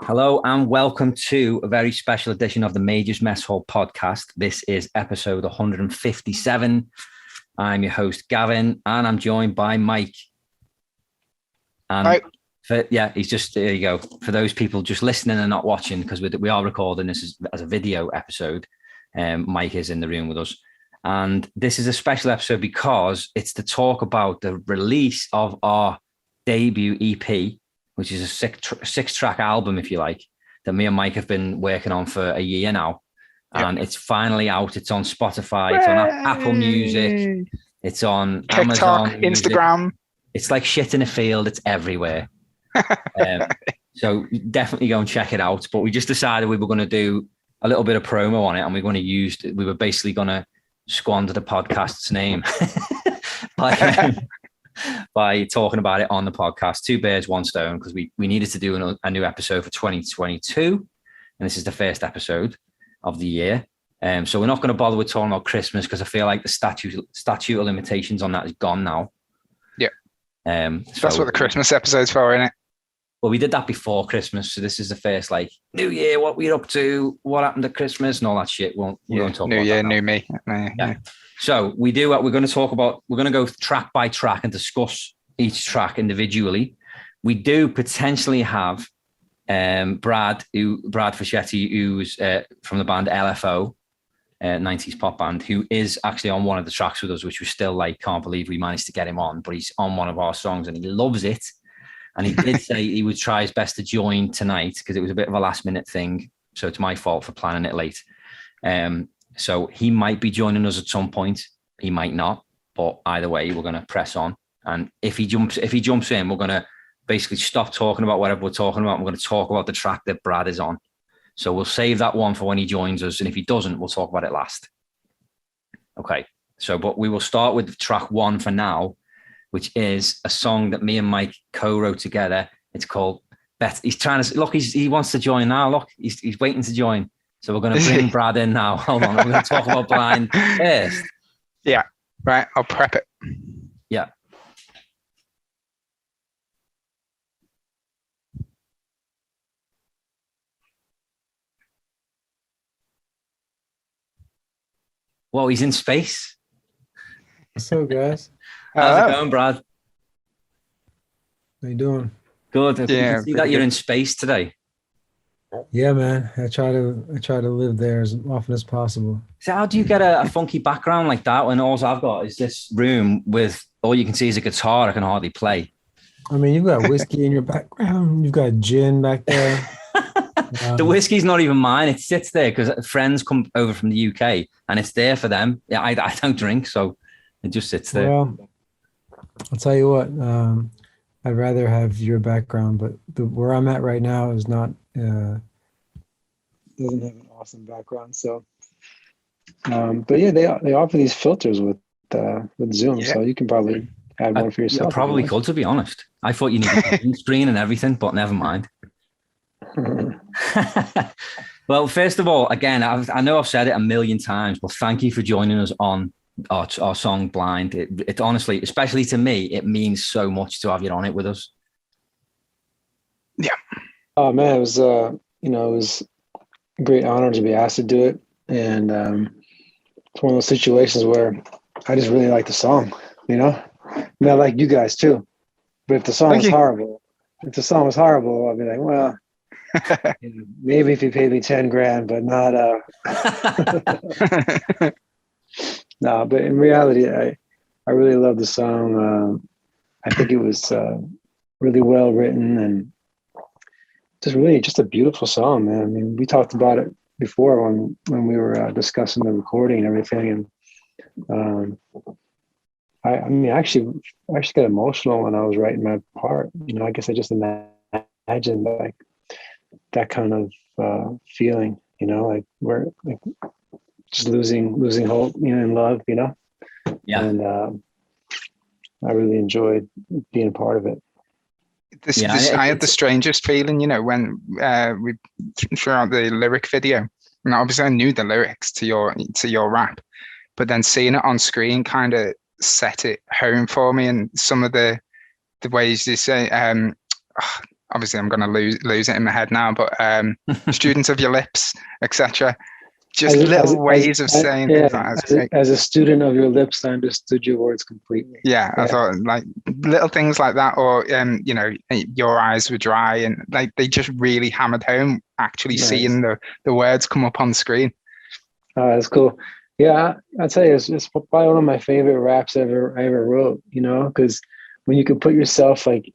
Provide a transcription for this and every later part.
Hello and welcome to a very special edition of the Majors Mess Hall podcast. This is episode 157. I'm your host, Gavin, and I'm joined by Mike. And Hi. He's just, there you go. For those people just listening and not watching, because we are recording this as a video episode, Mike is in the room with us. And this is a special episode because it's to talk about the release of our debut EP, which is a six-track album, if you like, that me and Mike have been working on for a year now. And It's finally out. It's on Spotify. It's on Apple Music. It's on TikTok, Amazon Music. Instagram. It's like shit in a field. It's everywhere. So definitely go and check it out. But we just decided we were going to do a little bit of promo on it, and we were basically going to squander the podcast's name by talking about it on the podcast. Two birds, one stone, because we needed to do a new episode for 2022. And this is the first episode of the year. So we're not going to bother with talking about Christmas because I feel like the statute of limitations on that is gone now. Yeah. That's what the Christmas episode's for, isn't it? Well, we did that before Christmas. So this is the first, like, New Year, what we're up to, what happened at Christmas and all that shit. We won't talk New about Year, that now. new me. Yeah. So we're going to talk about, we're going to go track by track and discuss each track individually. We do potentially have Brad Fischetti, who's from the band LFO, 90s pop band, who is actually on one of the tracks with us, which we still can't believe we managed to get him on, but he's on one of our songs and he loves it. And he did say he would try his best to join tonight because it was a bit of a last minute thing. So it's my fault for planning it late. So he might be joining us at some point. He might not, but either way, we're going to press on. And if he jumps in, we're going to basically stop talking about whatever we're talking about. We're going to talk about the track that Brad is on. So we'll save that one for when he joins us. And if he doesn't, we'll talk about it last. Okay. But we will start with track one for now, which is a song that me and Mike co-wrote together. It's called Bet. He's trying to look. He wants to join now. Look, he's waiting to join. So we're going to bring Brad in now. Hold on. We're going to talk about Blind first. Yeah. Right. I'll prep it. Yeah. Well, he's in space. What's up, guys? How's it going, Brad? How you doing? Good. You Yeah, can see that you're in space today. Yeah, man. I try to live there as often as possible. So how do you get a funky background like that when all I've got is this room with all you can see is a guitar I can hardly play? I mean, you've got whiskey in your background. You've got gin back there. The whiskey's not even mine. It sits there because friends come over from the UK and it's there for them. Yeah, I don't drink, so it just sits there. Well, I'll tell you what. I'd rather have your background, but where I'm at right now is not doesn't have an awesome background. So, but yeah, they offer these filters with Zoom, so you can probably add one for yourself. You probably could, to be honest. I thought you needed a green screen and everything, but never mind. Well, first of all, again, I know I've said it a million times, but thank you for joining us on our song Blind. It honestly, especially to me, it means so much to have you on it with us. Yeah. Oh man, it was it was a great honor to be asked to do it, and it's one of those situations where I just really like the song, and I like you guys too. But if the song was horrible, I'd be like, well, maybe if you paid me $10,000, but not. No, but in reality, I really love the song. I think it was really well written and just a beautiful song, man. I mean, we talked about it before when we were discussing the recording and everything, and I actually got emotional when I was writing my part. I guess I just imagined like that kind of feeling, like we're like just losing hope, in love, Yeah. And I really enjoyed being part of it. I had the strangest feeling, when we threw out the lyric video, and obviously I knew the lyrics to your rap, but then seeing it on screen kind of set it home for me. And some of the ways you say, obviously I'm going to lose it in my head now, but student of your lips, etc. Just little ways of saying things like that. As a student of your lips, I understood your words completely. Yeah, I thought like little things like that, or you know, your eyes were dry, and like they just really hammered home actually seeing the words come up on screen. Oh, that's cool. Yeah, I'll tell you, it's probably one of my favorite raps I ever wrote, you know, because when you can put yourself like,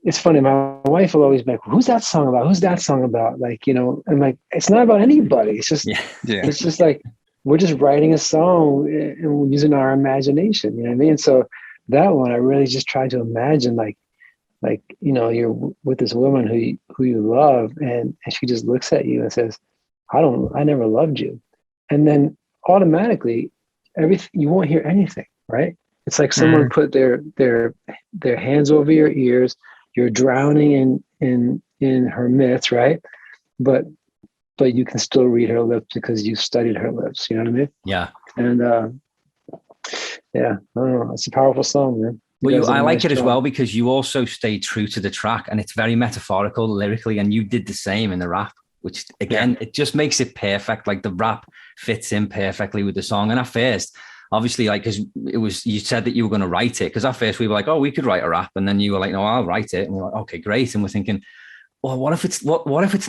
it's funny, my wife will always be like, who's that song about? Who's that song about? Like, you know, I'm like, it's not about anybody. It's just, it's just like, we're just writing a song and we're using our imagination, you know what I mean? So that one, I really just tried to imagine like, you know, you're with this woman who you love and she just looks at you and says, I never loved you. And then automatically you won't hear anything, right? It's like someone put their hands over your ears. You're drowning in her myths, right? But you can still read her lips because you studied her lips. You know what I mean? Yeah. And yeah, I don't know. It's a powerful song, man. Well, I like it as well because you also stay true to the track, and it's very metaphorical lyrically, and you did the same in the rap, which again, it just makes it perfect. Like the rap fits in perfectly with the song. And at first, obviously, like, because you said that you were going to write it, because at first we were like, oh, we could write a rap, and then you were like, no, I'll write it, and we're like, okay, great. And we're thinking, well, what if it's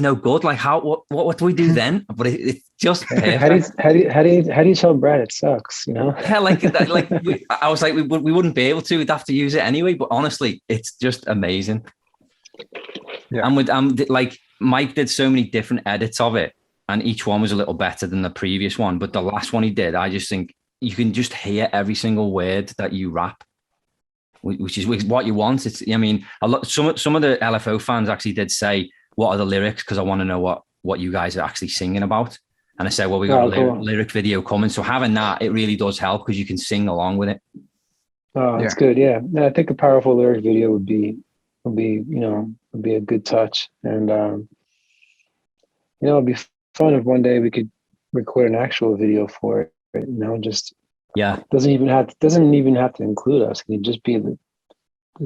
no good? Like, what do we do then? But it's just perfect. How do you tell Brad it sucks? You know? Yeah, I was like, we wouldn't be able to. We'd have to use it anyway. But honestly, it's just amazing. Yeah. And like Mike did so many different edits of it, and each one was a little better than the previous one. But the last one he did, I just think you can just hear every single word that you rap, which is what you want. It's, I mean, some of the LFO fans actually did say, what are the lyrics? Because I want to know what you guys are actually singing about. And I said, well, we got a lyric video coming. So having that, it really does help because you can sing along with it. Oh, that's good. Yeah. And I think a powerful lyric video would be a good touch. And, it'd be fun if one day we could record an actual video for it. You know, just doesn't even have to include us. It can just be the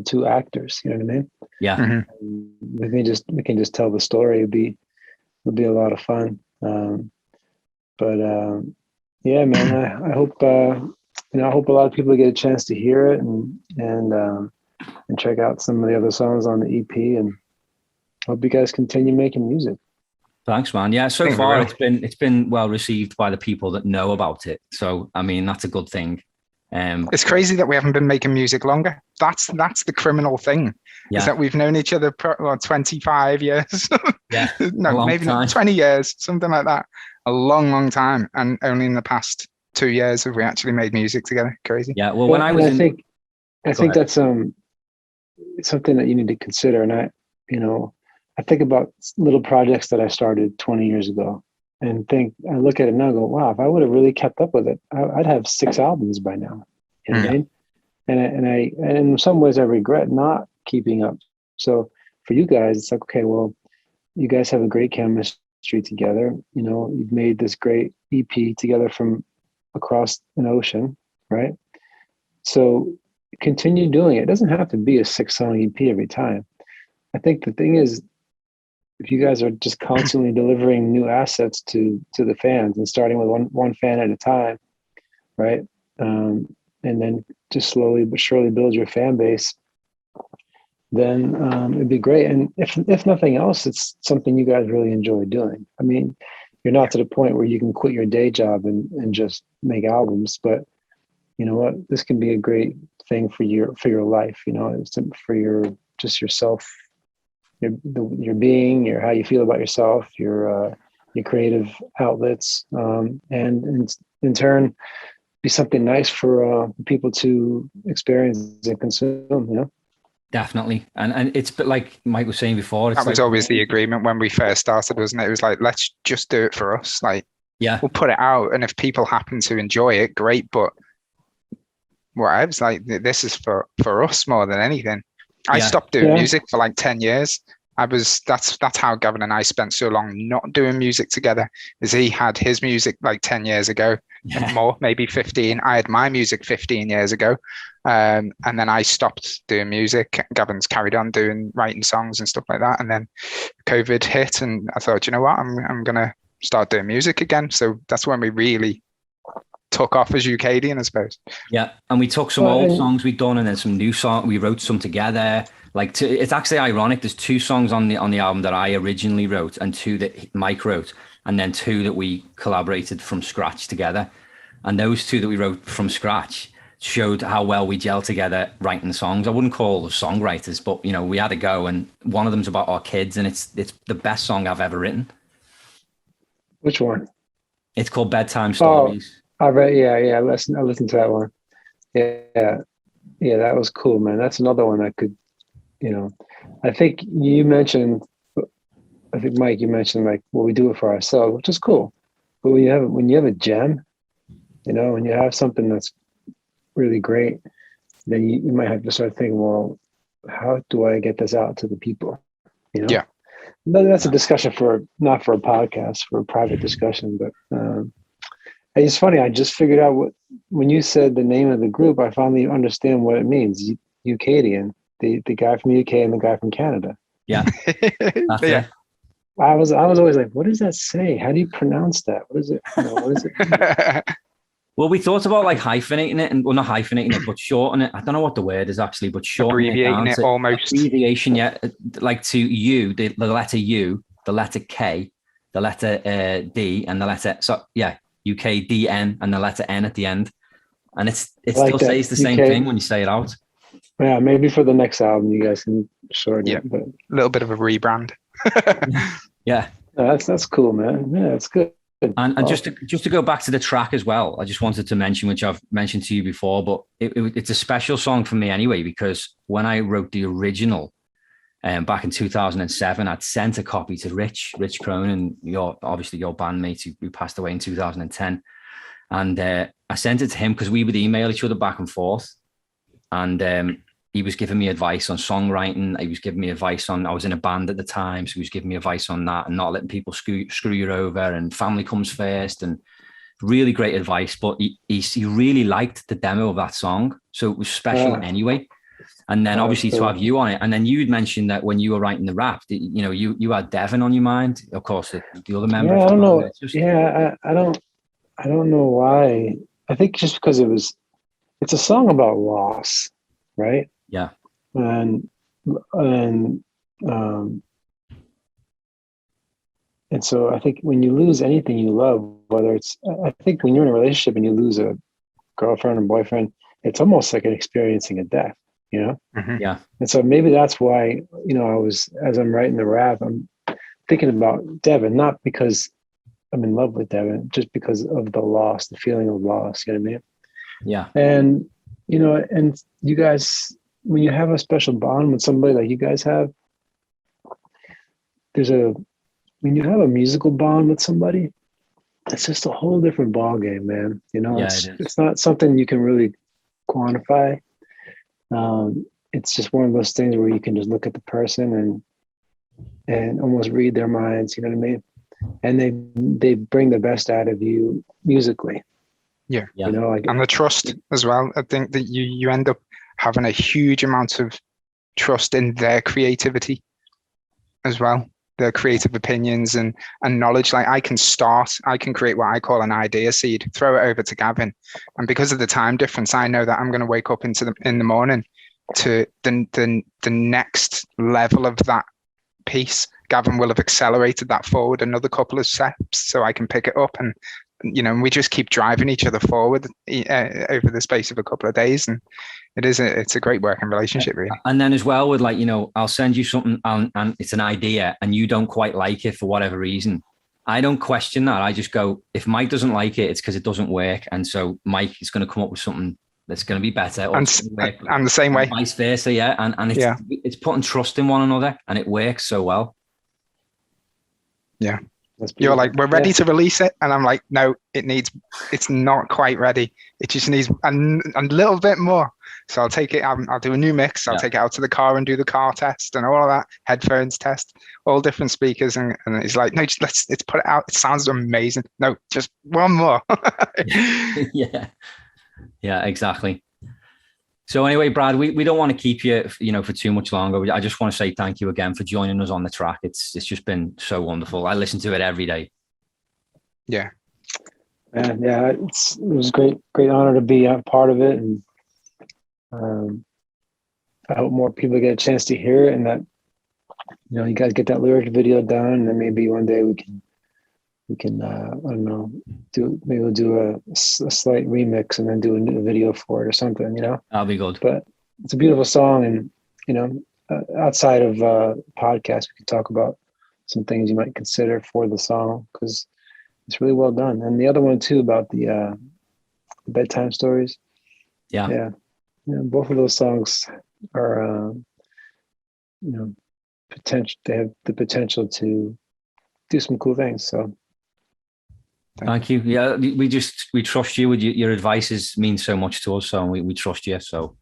two actors. You know what I mean? Yeah. Mm-hmm. We can just tell the story. It'd be a lot of fun. Yeah, man. I hope I hope a lot of people get a chance to hear it and check out some of the other songs on the EP. And hope you guys continue making music. Thanks, man. Yeah, so far it's been well received by the people that know about it. So I mean, that's a good thing. It's crazy that we haven't been making music longer. That's the criminal thing. Yeah. Is that we've known each other for 25 years. Yeah. No, maybe not 20 years, something like that. A long time. And only in the past 2 years have we actually made music together. Crazy. Yeah. Well, I think that's something that you need to consider. And I think about little projects that I started 20 years ago and I look at it now and go, wow, if I would have really kept up with it, I'd have 6 albums by now. You know what I mean? And in some ways I regret not keeping up. So for you guys, it's like, okay, well, you guys have a great chemistry together. You know, you've made this great EP together from across an ocean, right? So continue doing it. It doesn't have to be a 6-song EP every time. I think the thing is, if you guys are just constantly delivering new assets to the fans and starting with one fan at a time, right? And then just slowly but surely build your fan base, then it'd be great. And if nothing else, it's something you guys really enjoy doing. I mean, you're not to the point where you can quit your day job and just make albums, but you know what? This can be a great thing for your life, you know, for yourself. Your being, how you feel about yourself, your creative outlets, and in turn be something nice for people to experience and consume. You know, definitely. And it's like Mike was saying before. That was always the agreement when we first started, wasn't it? It was like, let's just do it for us. Like, we'll put it out, and if people happen to enjoy it, great. But whatever, it's like this is for us more than anything. I stopped doing music for like 10 years. That's how Gavin and I spent so long not doing music together, is he had his music like 10 years ago, and more, maybe 15. I had my music 15 years ago. And then I stopped doing music. Gavin's carried on writing songs and stuff like that. And then COVID hit, and I thought, you know what, I'm gonna start doing music again. So that's when we really took off as Ukdian, I suppose. Yeah, and we took some old songs we'd done, and then some new songs. We wrote some together. Like, it's actually ironic. There's 2 songs on the album that I originally wrote, and 2 that Mike wrote, and then 2 that we collaborated from scratch together. And those 2 that we wrote from scratch showed how well we gel together writing songs. I wouldn't call us songwriters, but we had a go, and one of them's about our kids, and it's the best song I've ever written. Which one? It's called Bedtime Stories. I read, I listened to that one. Yeah, that was cool, man. That's another one that could, I think Mike, you mentioned like, well, we do it for ourselves, which is cool. But when you have a gem, when you have something that's really great, then you might have to start thinking, well, how do I get this out to the people? Yeah. That's a discussion not for a podcast, for a private discussion. But it's funny. I just figured out when you said the name of the group, I finally understand what it means. Ukdian, the guy from the UK and the guy from Canada. Yeah. That's it. I was always like, what does that say? How do you pronounce that? What is it? What is it? Well, we thought about like hyphenating it, and not hyphenating it, but shorten it. I don't know what the word is actually, but shorten abbreviating it almost. Abbreviation, yeah. Like to U, the letter U, the letter K, the letter D, and the letter UKDN, and the letter N at the end, and it still says the same thing when you say it out. Yeah, maybe for the next album you guys can shorten it. But a little bit of a rebrand. Yeah, no, that's cool, man. Yeah, it's good. And just to go back to the track as well, I just wanted to mention, which I've mentioned to you before, but it's a special song for me anyway, because when I wrote the original back in 2007, I'd sent a copy to Rich Cronin, your bandmate who passed away in 2010. And I sent it to him because we would email each other back and forth. And he was giving me advice on songwriting. He was giving me advice on, I was in a band at the time, so he was giving me advice on that and not letting people screw you over, and family comes first, and really great advice. But he really liked the demo of that song, so it was special anyway. And then obviously to have you on it, and then you'd mentioned that when you were writing the rap, you had Devin on your mind, of course, the other member. Yeah, I don't know. I don't know why. I think just because it's a song about loss, right? Yeah. And so I think when you lose anything you love, I think when you're in a relationship and you lose a girlfriend or boyfriend, it's almost like experiencing a death, Mm-hmm. Yeah. And so maybe that's why, as I'm writing the rap, I'm thinking about Devin, not because I'm in love with Devin, just because of the loss, the feeling of loss, you know what I mean? Yeah. And, and you guys, when you have a special bond with somebody like you guys have, when you have a musical bond with somebody, it's just a whole different ball game, man. It's not something you can really quantify. It's just one of those things where you can just look at the person and almost read their minds, you know what I mean? And they bring the best out of you musically. Yeah. Like, and the trust as well. I think that you end up having a huge amount of trust in their creativity as well, their creative opinions and knowledge. Like I can create what I call an idea seed, throw it over to Gavin, and because of the time difference, I know that I'm going to wake up in the morning to the next level of that piece. Gavin will have accelerated that forward another couple of steps, so I can pick it up, and we just keep driving each other forward over the space of a couple of days, and it's a great working relationship, really. And then as well with I'll send you something and it's an idea and you don't quite like it for whatever reason. I don't question that. I just go, if Mike doesn't like it, it's because it doesn't work, and so Mike is going to come up with something that's going to be better. And the same way, vice versa, yeah. And it's putting trust in one another, and it works so well. Yeah. You're like, we're ready to release it, and I'm like, no, it's not quite ready. It just needs a little bit more. So I'll take it. I'll do a new mix. I'll take it out to the car and do the car test and all of that, headphones test, all different speakers, and it's like, no, let's put it out. It sounds amazing. No, just one more. Yeah, exactly. So anyway, Brad, we don't want to keep you, for too much longer. I just want to say thank you again for joining us on the track. It's just been so wonderful. I listen to it every day. Yeah. Yeah, it was great honor to be a part of it, and I hope more people get a chance to hear it, and that you guys get that lyric video done, and then maybe one day we can I don't know, we'll do a slight remix and then do a new video for it or something. That'll be good. But it's a beautiful song, and outside of podcast, we could talk about some things you might consider for the song, because it's really well done. And the other one too, about the bedtime stories. Yeah. Both of those songs are, potential. They have the potential to do some cool things. So, thank you. Yeah, we trust you. Your advice means so much to us, so we trust you. So,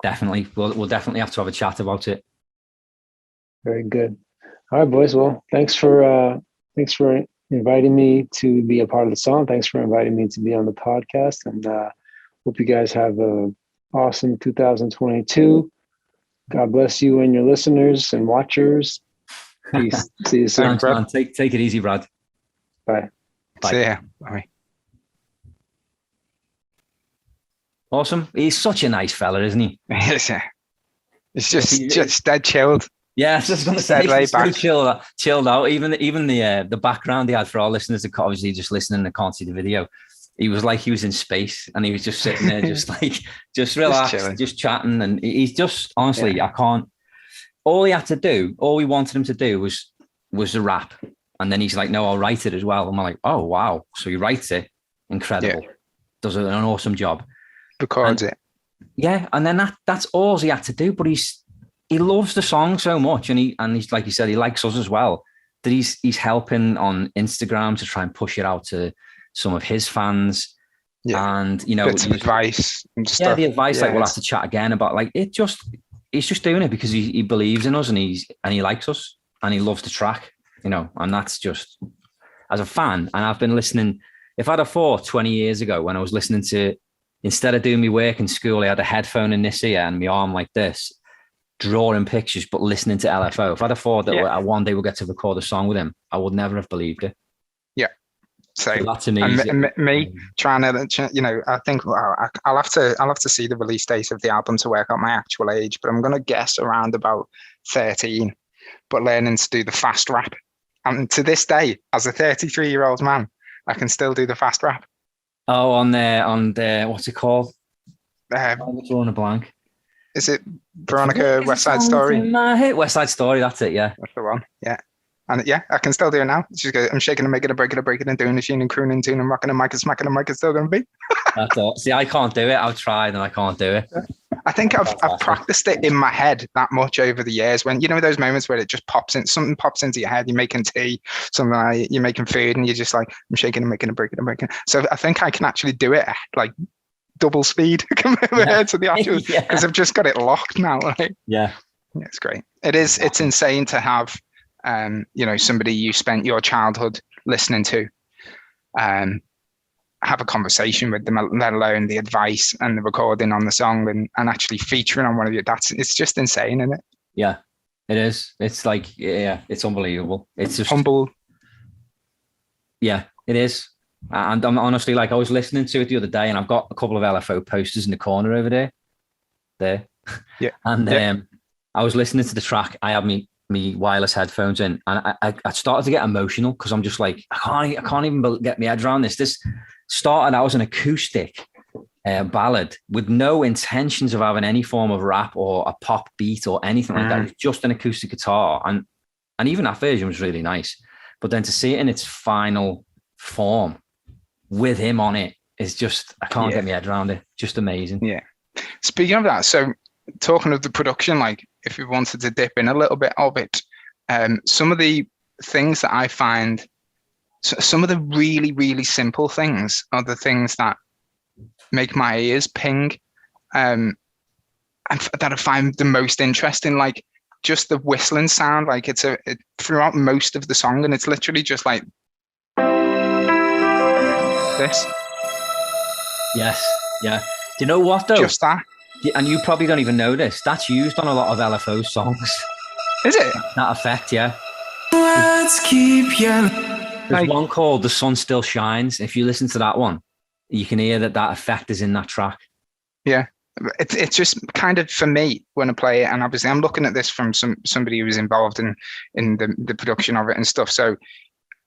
definitely, we'll definitely have to have a chat about it. Very good. All right, boys. Well, thanks for inviting me to be a part of the song. Thanks for inviting me to be on the podcast, and hope you guys have a awesome 2022. God bless you and your listeners and watchers. Peace. See you soon. Thanks, man. Take it easy, Brad. Bye. See ya. Bye. Awesome. He's such a nice fella, isn't he? Yes, yeah. It's just dead chilled. Yeah, I was just going to say, he's so chilled out. Even the background he had for our listeners that obviously just listening and can't see the video. He was like he was in space, and he was just sitting there, just relaxed, just chatting. And he's just, honestly, I can't. All he had to do, all we wanted him to do was the rap. And then he's like, no, I'll write it as well. And I'm like, oh, wow. So he writes it. Incredible. Yeah. Does an awesome job. Records it. Yeah. And then that's all he had to do. But he loves the song so much. And he's, like you said, he likes us as well, that he's helping on Instagram to try and push it out to some of his fans. Yeah. And, bits of advice and stuff. Yeah, the advice, like we'll have to chat again about, like, he's just doing it because he believes in us, and he likes us, and he loves the track, and that's just, as a fan. And I've been listening, if I'd have thought 20 years ago when I was listening to, instead of doing my work in school, I had a headphone in this ear and my arm like this, drawing pictures, but listening to LFO. If I'd have thought that one day we'll get to record a song with him, I would never have believed it. Yeah. So that's amazing. And me trying to, I think I'll have to see the release date of the album to work out my actual age, but I'm going to guess around about 13, but learning to do the fast rap. And to this day, as a 33-year-old man, I can still do the fast rap. Oh, on the what's it called? I'm drawing a blank. Is it Veronica West Side Story? West Side Story, that's it, yeah. That's the one, yeah. And yeah, I can still do it now. Just go, I'm shaking and making it, breaking and doing the tune and crooning and tuning and rocking and mic and smacking and mic is still going to be. That's all. See, I can't do it. I've tried and I can't do it. I think I've practiced it in my head that much over the years, when, those moments where it just something pops into your head, you're making tea, something like you're making food, and you're just like, I'm shaking and making it, breaking and breaking. So I think I can actually do it like double speed compared to the actual, because I've just got it locked now. Like, yeah, it's great. It's insane to have, somebody you spent your childhood listening to, have a conversation with them, let alone the advice and the recording on the song and actually featuring on one of you. It's just insane, isn't it? Yeah, it is. It's like, it's unbelievable. It's just humble. Yeah, it is. And I'm honestly, like, I was listening to it the other day, and I've got a couple of LFO posters in the corner over there. Yeah. And I was listening to the track. I have me wireless headphones in, and I started to get emotional, because I'm just like, I can't even get my head around this. This started out as an acoustic ballad with no intentions of having any form of rap or a pop beat or anything like that. It was just an acoustic guitar, and even that version was really nice. But then to see it in its final form with him on it is just, I can't get my head around it. Just amazing. Yeah. Speaking of that, so talking of the production, like, if we wanted to dip in a little bit of it, some of the things that I find, some of the really, really simple things are the things that make my ears ping, and that I find the most interesting. Like, just the whistling sound, like it's throughout most of the song, and it's literally just like this. Yes, yeah. Do you know what though? Just that. And you probably don't even know this. That's used on a lot of LFO songs. Is it? That effect, yeah. Let's keep yelling. There's one called The Sun Still Shines. If you listen to that one, you can hear that effect is in that track. Yeah. It's just kind of, for me, when I play it, and obviously I'm looking at this from somebody who was involved in the production of it and stuff. So,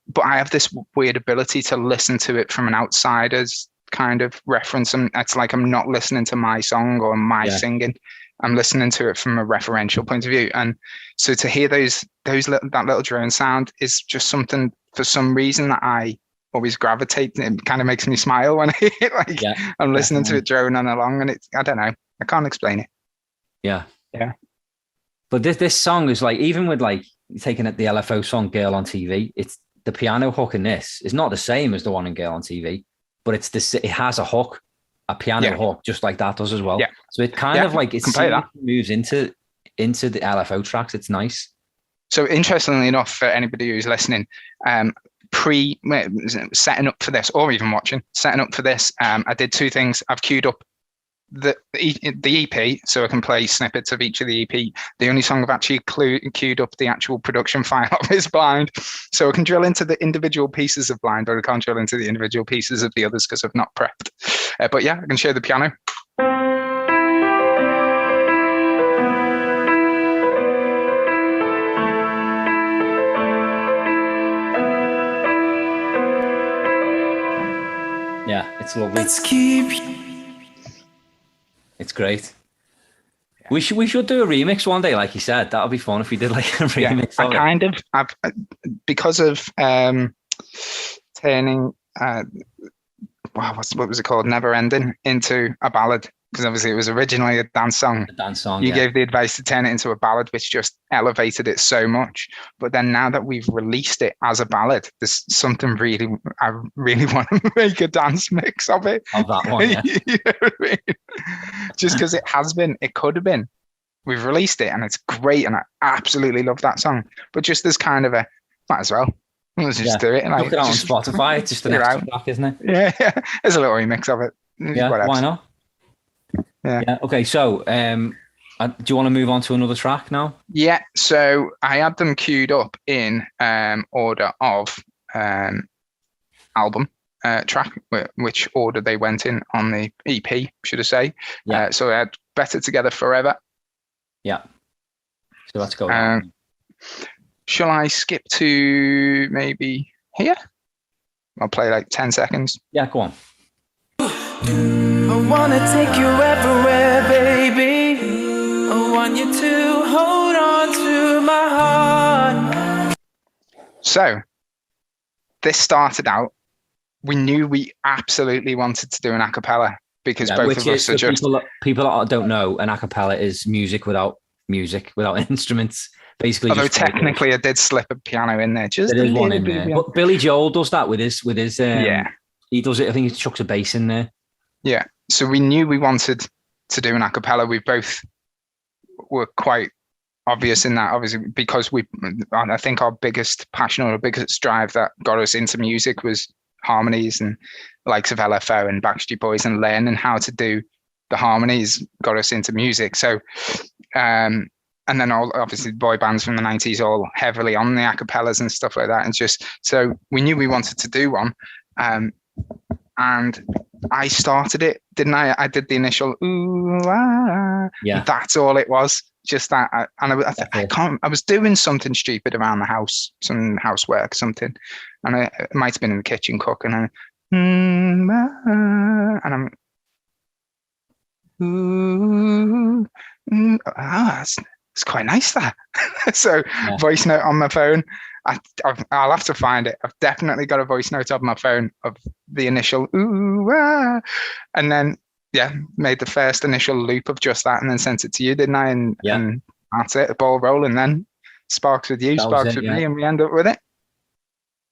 but I have this weird ability to listen to it from an outsider's kind of reference, and it's like I'm not listening to my song or my singing. I'm listening to it from a referential point of view, and so to hear that little drone sound is just something, for some reason, that I always gravitate. It kind of makes me smile when I hear it. Like, I'm listening to it droning along, and I don't know, I can't explain it. Yeah. But this song is like, even with like taking it the LFO song "Girl on TV," it's the piano hook in this is not the same as the one in "Girl on TV." But it has a hook, a piano hook, just like that does as well. Yeah. So it kind of like, it moves into the LFO tracks. It's nice. So interestingly enough, for anybody who's listening, setting up for this, or even watching, setting up for this, I did two things. I've queued up the EP, so I can play snippets of each of the EP. The only song I've actually queued up the actual production file of is Blind, so I can drill into the individual pieces of Blind, but I can't drill into the individual pieces of the others because I've not prepped. But yeah, I can share the piano. Yeah, it's lovely. Let's keep. It's great. We should do a remix one day, like you said. That would be fun if we did like a remix. I've because of turning what was it called, Never Ending, into a ballad, because obviously it was originally a dance song. You gave the advice to turn it into a ballad, which just elevated it so much. But then now that we've released it as a ballad, there's something I really want to make a dance mix of it. Of that one, yeah. You know what I mean? Just because it could have been. We've released it and it's great, and I absolutely love that song. But just as kind of might as well. Let's just do it. Look it out on Spotify. It's just an extra track, isn't it? Yeah. There's a little remix of it. Yeah, why not? Yeah. Okay, so do you want to move on to another track now? Yeah, so I had them queued up in order of album track, which order they went in on the EP, should I say. Yeah. So I had Better Together Forever. Yeah. So let's go. Shall I skip to maybe here? I'll play like 10 seconds. Yeah, go on. I wanna take you everywhere, baby. I want you to hold on to my heart. So this started out, we knew we absolutely wanted to do an a cappella, because both of us are just... People that don't know, an a cappella is music without instruments. Basically, although technically I did slip a piano in there. Just there is one in there. But Billy Joel does that with his he does it. I think he chucks a bass in there. Yeah. So we knew we wanted to do an a cappella. We both were quite obvious in that, obviously, because I think our biggest passion, or our biggest drive that got us into music was harmonies, and the likes of LFO and Backstreet Boys, and learning how to do the harmonies got us into music. So and then obviously boy bands from the 90s, all heavily on the acapellas and stuff like that. And just, so we knew we wanted to do one. And I started it, didn't I? I did the initial ooh, ah. Yeah. That's all it was. Just that. I was doing something stupid around the house, some housework, something. And it might have been in the kitchen cooking. And I'm ooh, it's quite nice, that. So voice note on my phone. I'll have to find it. I've definitely got a voice note on my phone of the initial ooh, ah, and then made the first initial loop of just that, and then sent it to you, didn't I? And that's it. The ball rolling. Then sparks with you, sparks with me, and we end up with it.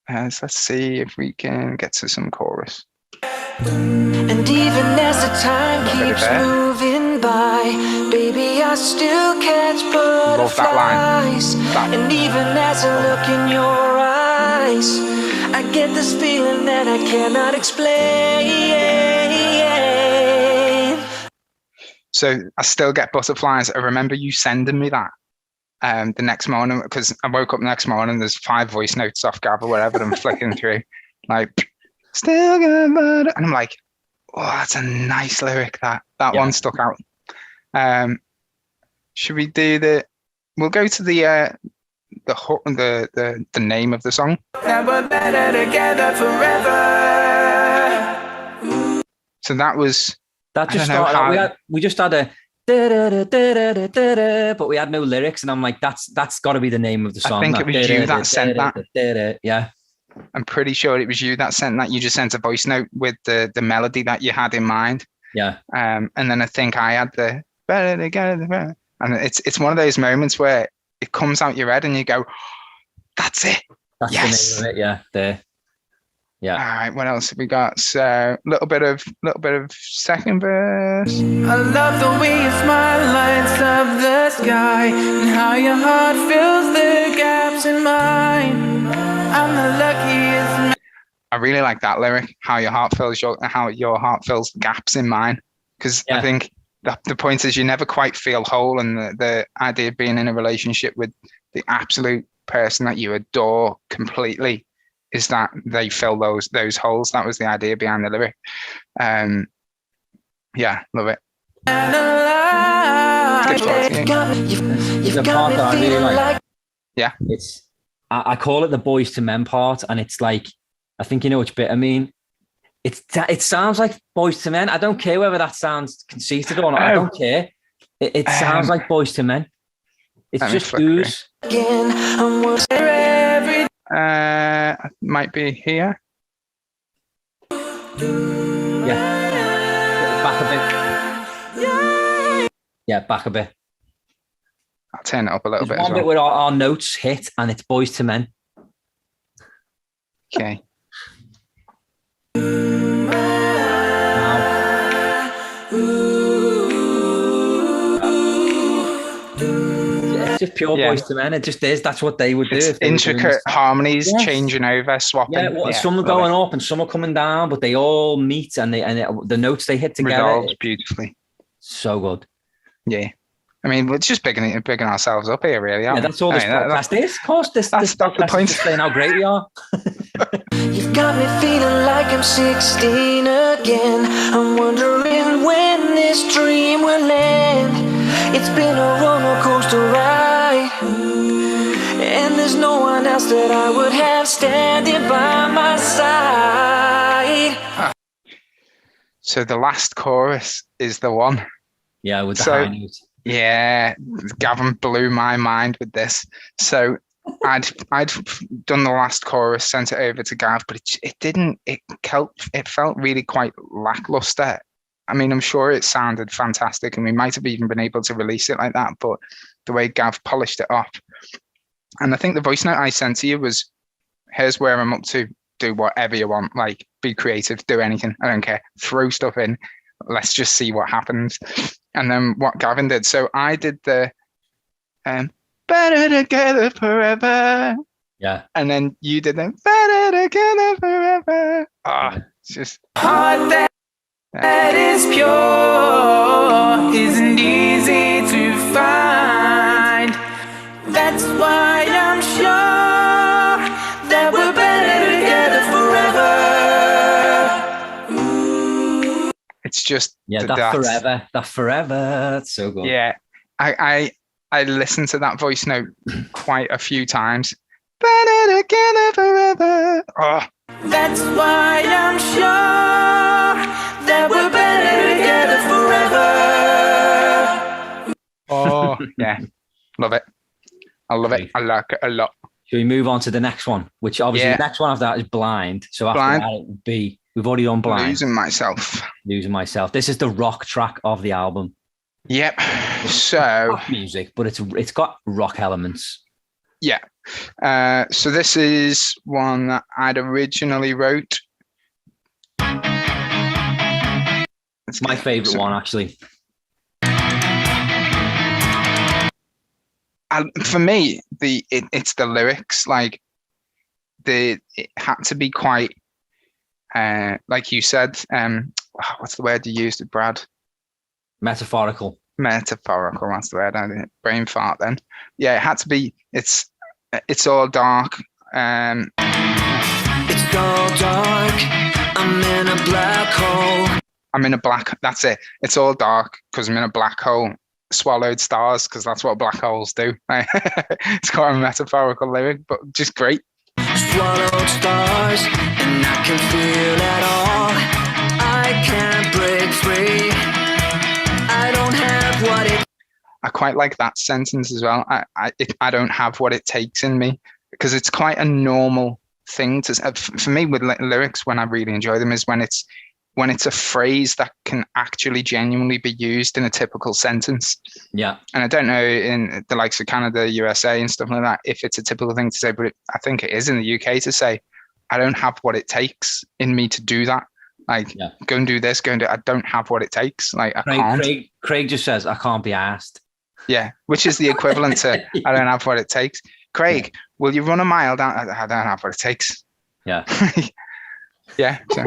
So let's see if we can get to some chorus. And even as the time keeps moving by, baby, I still catch butterflies. And even as I look in your eyes, I get this feeling that I cannot explain. So I still get butterflies. I remember you sending me that the next morning, because I woke up the next morning, there's 5 voice notes off Gav or whatever I'm flicking through, like, still good, but... and I'm like, oh, that's a nice lyric. That one stuck out. Should we do we'll go to the name of the song. And we're better together forever. So that just started. We just had a da-da-da-da-da-da-da, but we had no lyrics, and I'm like, that's got to be the name of the song. I think it was you that sent that. Yeah, I'm pretty sure it was you that sent that. You just sent a voice note with the melody that you had in mind. Yeah. And then I think I had the better together, and it's one of those moments where it comes out your head and you go, that's it. That's yes. the name of it. Yeah. There. Yeah. All right. What else have we got? So a little bit of second verse. I love the way your smile lights up the sky, and how your heart fills the gaps in mine. I'm the luckiest man. I really like that lyric. How your heart fills the gaps in mine. Because I think the point is you never quite feel whole, and the idea of being in a relationship with the absolute person that you adore completely is that they fill those holes. That was the idea behind the lyric. Yeah, love it. The part that I really like. Yeah. I call it the Boys to Men part, and it's like, I think you know which bit I mean. It sounds like Boys to Men. I don't care whether that sounds conceited or not. I don't care. It sounds like Boys to Men. It's just ooze. Might be here. Yeah. Back a bit. Yeah, back a bit. I'll turn it up a little bit. There's one bit where our notes hit, and it's Boys to Men. Okay. Just pure Boys to Men. It just is. That's what they would do. It's intricate harmonies, changing over, swapping. Yeah, some are going up and some are coming down, but they all meet, and the notes they hit together resolves beautifully. So good. Yeah, I mean, we're just bigging ourselves up here, really. Yeah, that's all this podcast is. Of course, that's the point. Saying how great we are. You've got me feeling like I'm 16 again. I'm wondering when this dream will end. It's been a roller coaster ride, and there's no one else that I would have standing by my side. So the last chorus is the one. Yeah, with the high note. Yeah, Gavin blew my mind with this. So I'd done the last chorus, sent it over to Gav, but it felt really quite lackluster. I mean, I'm sure it sounded fantastic, and we might have even been able to release it like that, but the way Gav polished it up. And I think the voice note I sent to you was, here's where I'm up to, do whatever you want, like, be creative, do anything, I don't care, throw stuff in, let's just see what happens. And then what Gavin did, so I did the better together forever. Yeah. And then you did the better together forever. It's just heart that is pure isn't easy to find. That's why I'm sure that we're better together forever. It's just that forever. It's so good. Yeah, I listened to that voice note quite a few times. Better together forever. Oh, that's why I'm sure that we're better together forever. Oh, yeah. Love it. I love it. I like it a lot. Should we move on to the next one? Which obviously the next one after that is Blind. So after that it would be, we've already done Blind. Losing Myself. This is the rock track of the album. Yep. So rock music, but it's got rock elements. Yeah. So this is one that I'd originally wrote. It's my favorite one, actually. For me, it's the lyrics. Like, it had to be quite, like you said. What's the word you used, Brad? Metaphorical. Metaphorical, that's the word. I didn't brain fart then. Yeah, it had to be. It's all dark. It's all dark. I'm in a black hole. I'm in a black. That's it. It's all dark because I'm in a black hole. Swallowed stars because that's what black holes do. It's quite a metaphorical lyric, but just great. Swallowed stars, and I can feel it all. I can't break free. I don't have what it. I quite like that sentence as well. I don't have what it takes in me, because it's quite a normal thing to. For me, with lyrics, when I really enjoy them, is when it's a phrase that can actually genuinely be used in a typical sentence. Yeah. And I don't know in the likes of Canada, USA and stuff like that, if it's a typical thing to say, but I think it is in the UK to say, I don't have what it takes in me to do that. Like, go and do this, I don't have what it takes. Like, I can't. Craig just says, I can't be asked. Yeah, which is the equivalent to, I don't have what it takes. Craig, will you run a mile down? I don't have what it takes. Yeah. Yeah. So.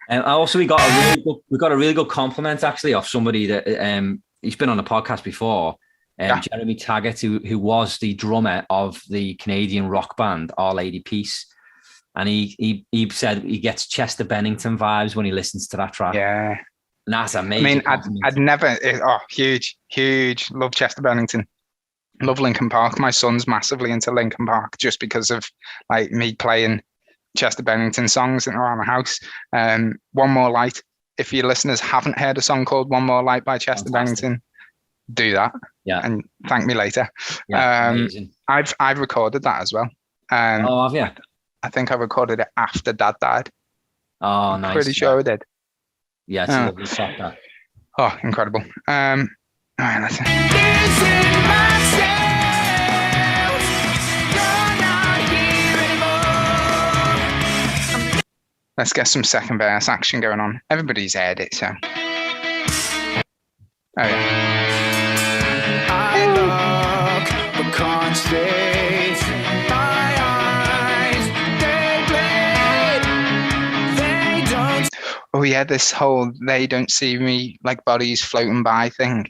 And also we got a really good compliment actually of somebody that he's been on the podcast before, Jeremy Taggart, who was the drummer of the Canadian rock band Our Lady Peace, and he said he gets Chester Bennington vibes when he listens to that track. Yeah, and that's amazing. I mean, I'd never. Huge love Chester Bennington. Love Linkin Park. My son's massively into Linkin Park just because of like me playing Chester Bennington songs around the house. One More Light. If your listeners haven't heard a song called One More Light by Chester Bennington, do that. Yeah. And thank me later. Yeah, amazing. I've recorded that as well. Have you? I think I recorded it after Dad died. Oh, nice. Pretty sure I did. Yeah, it's a lovely shot, that. Oh, incredible. All right, listen. Let's get some second verse action going on. Everybody's heard it, so. Oh, yeah. I look, but can't stay. My eyes, they bleed. They don't. Oh, yeah, this whole they don't see me like bodies floating by thing.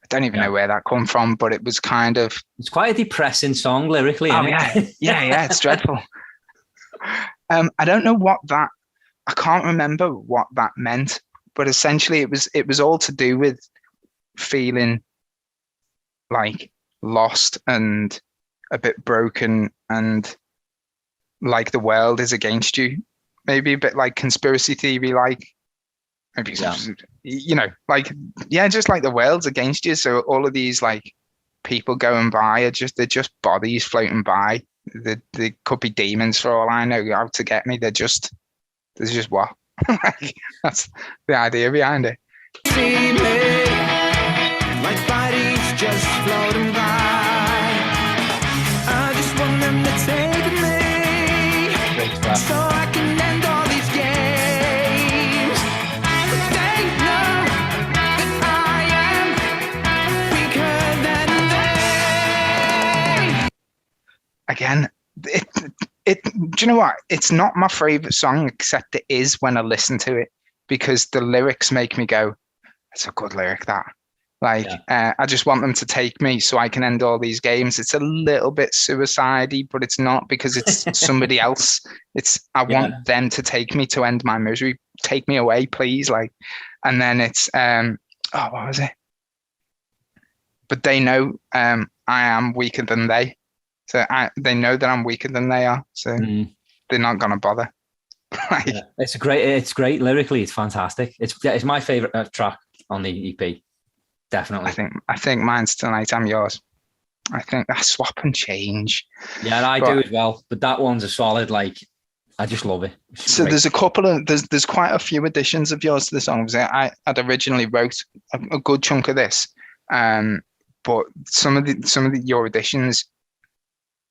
I don't even know where that come from, but it was kind of. It's quite a depressing song lyrically. Oh, isn't it? yeah, it's dreadful. I don't know I can't remember what that meant, but essentially it was all to do with feeling like lost and a bit broken and like the world is against you. Maybe a bit like conspiracy theory, like maybe, like, just like the world's against you. So all of these like people going by they're just bodies floating by. They could be demons for all I know out to get me. There's just what? That's the idea behind it. See me, like bodies just floating by. I just want them to take me, so I can end all these games. But they know that I am weaker than they. Again, do you know what? It's not my favorite song, except it is when I listen to it, because the lyrics make me go, "It's a good lyric, that." Like, I just want them to take me so I can end all these games. It's a little bit suicide-y, but it's not, because it's somebody else. I want them to take me to end my misery. Take me away, please. Like, and then it's what was it? But they know I am weaker than they. So they know that I'm weaker than they are, so they're not gonna bother. It's great lyrically. It's fantastic. It's my favorite track on the EP, definitely. I think mine's Tonight I'm Yours. I think that's Swap and Change. Yeah, and I do as well. But that one's a solid. Like, I just love it. So great. There's a couple of there's quite a few additions of yours to the song. I'd originally wrote a good chunk of this, but some of your additions.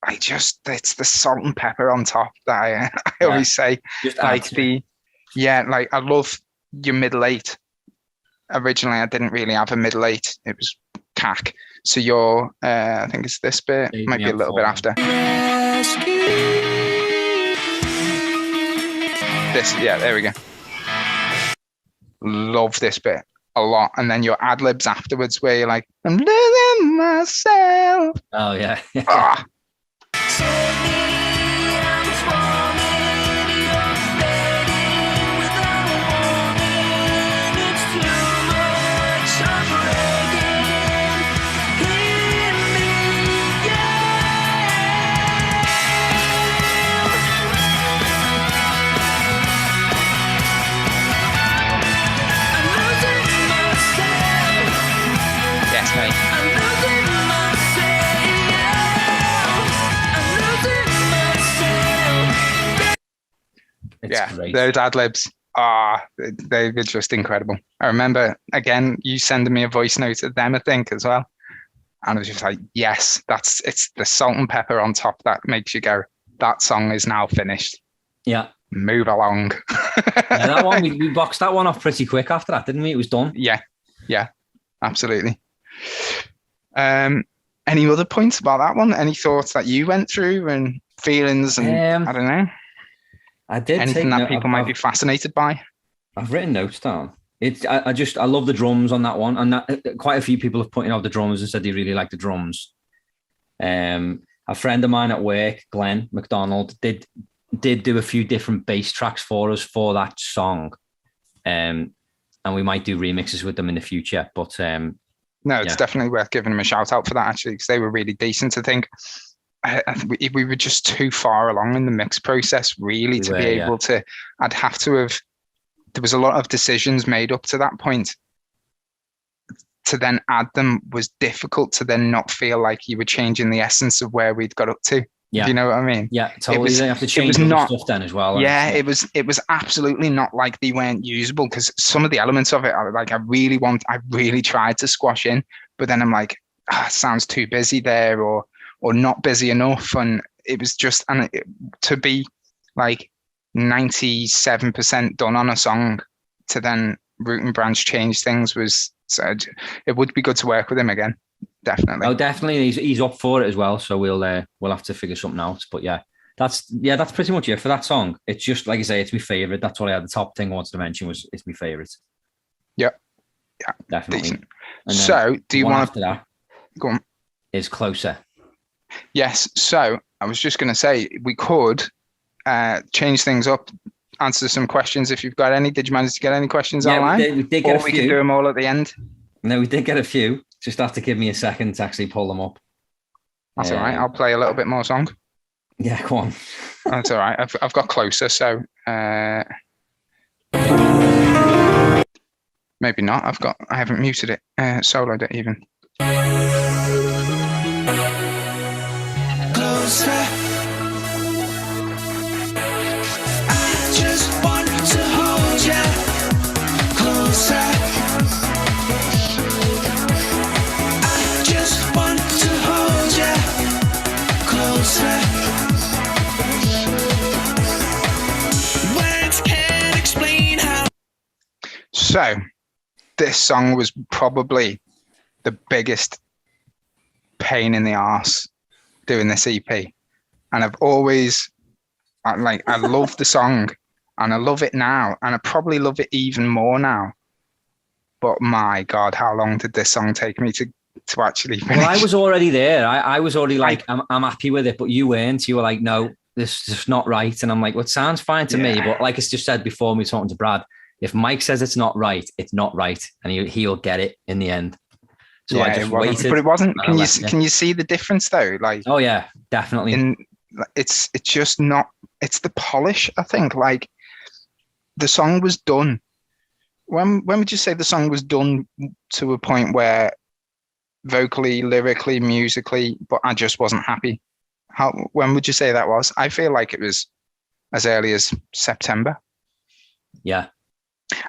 It's the salt and pepper on top that I always say. Like I love your middle eight. Originally, I didn't really have a middle eight. It was cack. So your, I think it's this bit, might be a little bit after. This, there we go. love this bit a lot. And then your ad libs afterwards, where you're like, I'm losing myself. Oh yeah. Ah. Yes, mate. It's great. Those ad libs they were just incredible. I remember again you sending me a voice note of them, I think, as well, and I was just like, yes, it's the salt and pepper on top that makes you go, that song is now finished. Yeah, move along. Yeah, that one we boxed that one off pretty quick after that, didn't we? It was done. Yeah, absolutely. Any other points about that one? Any thoughts that you went through and feelings and I don't know. I did. Anything that people might be fascinated by? I've written notes down. I love the drums on that one, and that quite a few people have pointed out the drums and said they really like the drums. A friend of mine at work, Glenn McDonald, did do a few different bass tracks for us for that song, and we might do remixes with them in the future. But no, it's definitely worth giving them a shout out for that, actually, because they were really decent. I think we were just too far along in the mix process, really, to be able to. I'd have to have. There was a lot of decisions made up to that point. To then add them was difficult, to then not feel like you were changing the essence of where we'd got up to. Yeah. Do you know what I mean? Yeah, totally. You have to change stuff then as well. Yeah, it was absolutely not like they weren't usable, because some of the elements of it, I really tried to squash in, but then I'm like, it sounds too busy there, or not busy enough. And it was just, to be like 97% done on a song, to then root and branch change things it would be good to work with him again. Definitely. Oh, definitely. He's up for it as well. So we'll have to figure something out. But that's pretty much it for that song. It's just, like I say, it's my favorite. That's what I had. The top thing I wanted to mention was it's my favorite. Yeah, definitely. So do you want after that? Go on. Is Closer. Yes. So I was just going to say, we could change things up, answer some questions if you've got any. Did you manage to get any questions online? We did get a few. We can do them all at the end. No, we did get a few. Just have to give me a second to actually pull them up. That's all right. I'll play a little bit more song. Yeah, go on. That's all right. I've got Closer, so maybe not. I haven't muted it, soloed it even. Closer. I just want to hold you closer. So this song was probably the biggest pain in the arse doing this EP. And I've always, I love the song, and I love it now, and I probably love it even more now. But my God, how long did this song take me to actually finish? Well, I was already there. I was already like, I'm happy with it, but you weren't. You were like, no, this is just not right. And I'm like, well, it sounds fine to me. But like I just said before, when we were talking to Brad, if Mike says it's not right, it's not right, and he'll get it in the end. So I just waited. But it wasn't. Can you see the difference though? Like, oh yeah, definitely. It's just not. It's the polish, I think. Like, the song was done. When would you say the song was done to a point where, vocally, lyrically, musically, but I just wasn't happy? When would you say that was? I feel like it was as early as September. Yeah.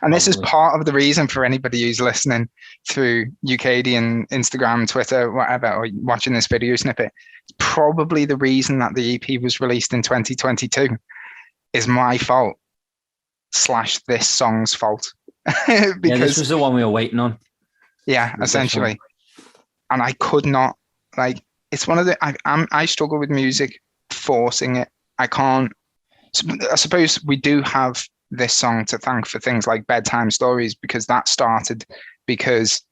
And this is part of the reason for anybody who's listening through Ukdian, Instagram, Twitter, whatever, or watching this video snippet. It's probably the reason that the EP was released in 2022 is my fault / this song's fault. Because this was the one we were waiting on. Yeah, essentially. And I could not, it's one of the, I struggle with music, forcing it. I can't. I suppose we do have this song to thank for things like Bedtime Stories, because that started because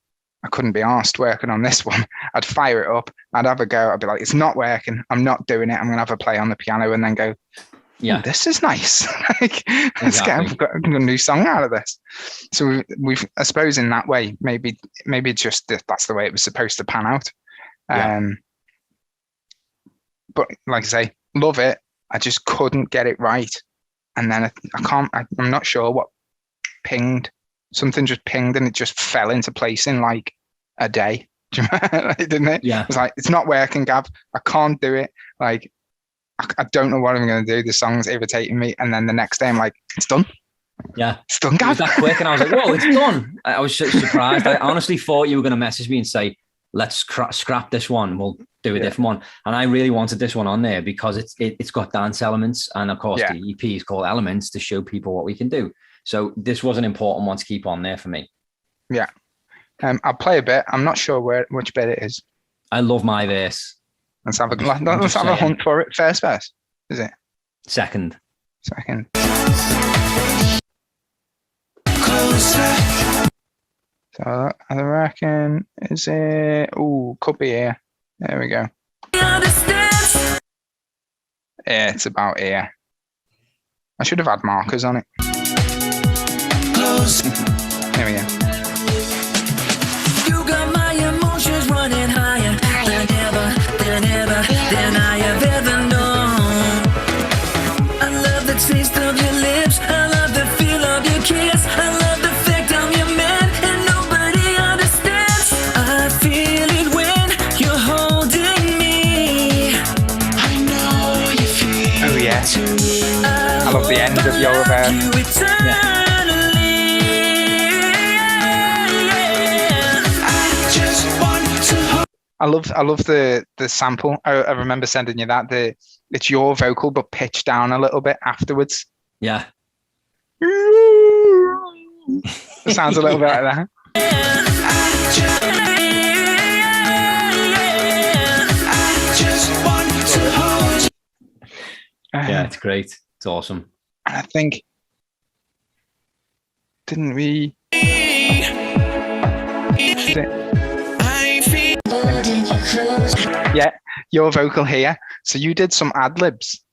I couldn't be arsed working on this one. I'd fire it up, I'd have a go, I'd be like, it's not working, I'm not doing it, I'm gonna have a play on the piano, and then go, yeah, this is nice. Like, let's get a new song out of this. So we've I suppose in that way, maybe it's just that's the way it was supposed to pan out. But like I say, love it. I just couldn't get it right. And then I'm not sure what pinged. Something just pinged and it just fell into place in like a day. Didn't it? Yeah. It was like, it's not working, Gav. I can't do it. Like, I don't know what I'm going to do. The song's irritating me. And then the next day I'm like, it's done. Yeah. It's done, Gav. It was that quick. And I was like, whoa, it's done. I was surprised. I honestly thought you were going to message me and say, let's scrap this one. We'll do a different one. And I really wanted this one on there because it's got dance elements. And of course, the EP is called Elements to show people what we can do. So this was an important one to keep on there for me. Yeah. I'll play a bit. I'm not sure which bit it is. I love my verse. Let's have a hunt for it. First verse, is it? Second. So I reckon, is it? Oh, could be here. There we go. Yeah, it's about here. I should have had markers on it. There we go. You got my emotions running higher than I have ever known. I love the taste of your lips. I love the feel of your kiss. I love the fact I'm your man and nobody understands. I feel it when you're holding me. I know you feel it. Oh yeah. I love the end of your verse. Yeah. I love the sample. I remember sending you that. It's your vocal but pitched down a little bit afterwards. Yeah. It sounds a little bit like that. Yeah, it's great. It's awesome. And I think, didn't we? Yeah, your vocal here. So you did some ad libs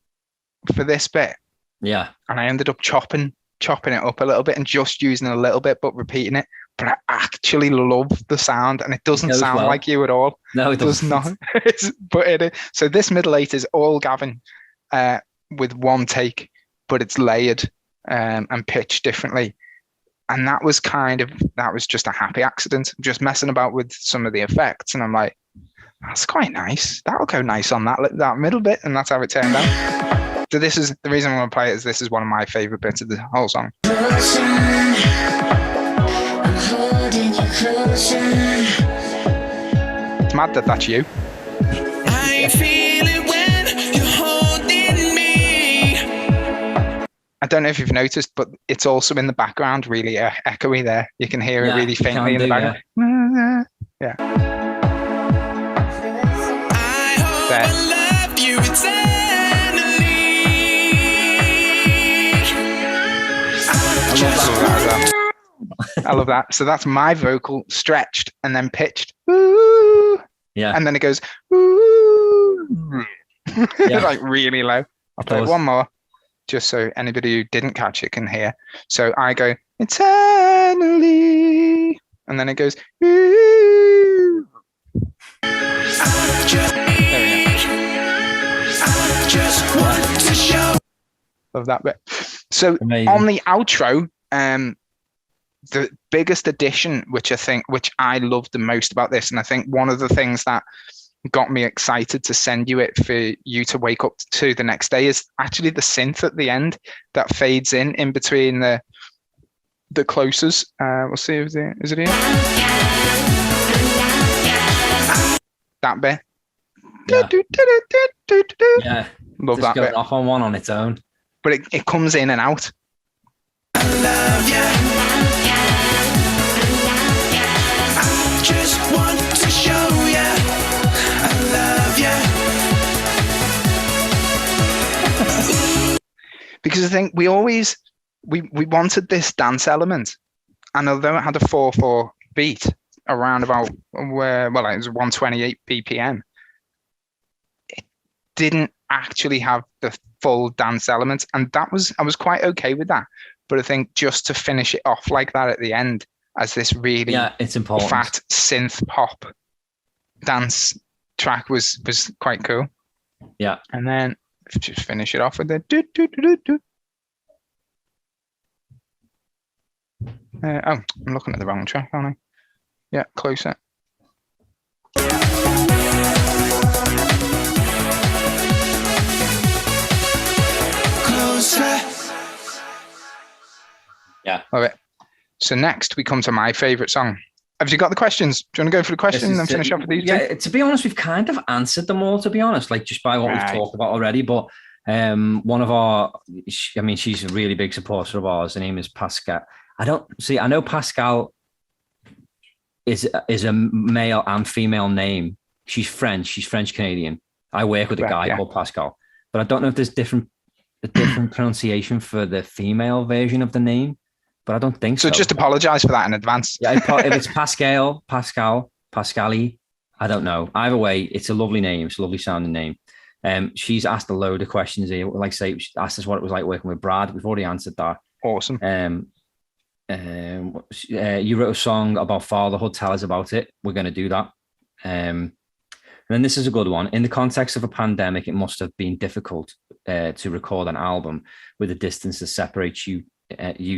for this bit. Yeah. And I ended up chopping it up a little bit and just using a little bit, but repeating it. But I actually love the sound, and it doesn't sound like you at all. No, it does not. But it is. So this middle eight is all Gavin with one take, but it's layered and pitched differently. And that was just a happy accident. Just messing about with some of the effects, and I'm like, that's quite nice. That'll go nice on that middle bit, and that's how it turned out. So this is the reason I want to play it. Is this is one of my favorite bits of the whole song. It's mad that that's you. I feel it when you're holding me. I don't know if you've noticed, but it's also in the background, really echoey there. You can hear it really faintly in the background. Yeah. I love you eternally. I love that. So that's my vocal stretched and then pitched. Ooh. Yeah. And then it goes, ooh. Yeah. Like really low. I'll play it one more just so anybody who didn't catch it can hear. So I go eternally. And then it goes, ooh. Love that bit. So amazing. On the outro, the biggest addition, which I loved the most about this, and I think one of the things that got me excited to send you it for you to wake up to the next day, is actually the synth at the end that fades in between the closes. We'll see. Is it here? That bit. Yeah. Yeah. Love just that bit. Off on one on its own. But it comes in and out. I love you. I just want to show you I love you. Because I think we always we wanted this dance element, and although it had a 4/4 beat around about where, well, it was 128 BPM, it didn't actually have the full dance element, and I was quite okay with that. But I think just to finish it off like that at the end as this really it's important fat synth pop dance track was quite cool. Yeah. And then just finish it off with the do do do do. I'm looking at the wrong track, aren't I? Yeah, closer. Closer. Yeah. All right. So next we come to my favorite song. Have you got the questions? Do you want to go for the questions and finish off with these? Yeah, to be honest, we've kind of answered them all, to be honest, like just by what we've talked about already. But one of our, I mean, she's a really big supporter of ours. Her name is Pascal. I know Pascal is a male and female name. She's French. She's French Canadian. I work with a guy called Pascal, but I don't know if there's a different pronunciation for the female version of the name. But I don't think so. So just apologize for that in advance. Yeah, if it's Pascal, Pascali, I don't know. Either way, it's a lovely name. It's a lovely sounding name. She's asked a load of questions here. Like say, she asked us what it was like working with Brad. We've already answered that. Awesome. You wrote a song about fatherhood. Tell us about it. We're going to do that. And then this is a good one. In the context of a pandemic, it must have been difficult to record an album with the distance that separates you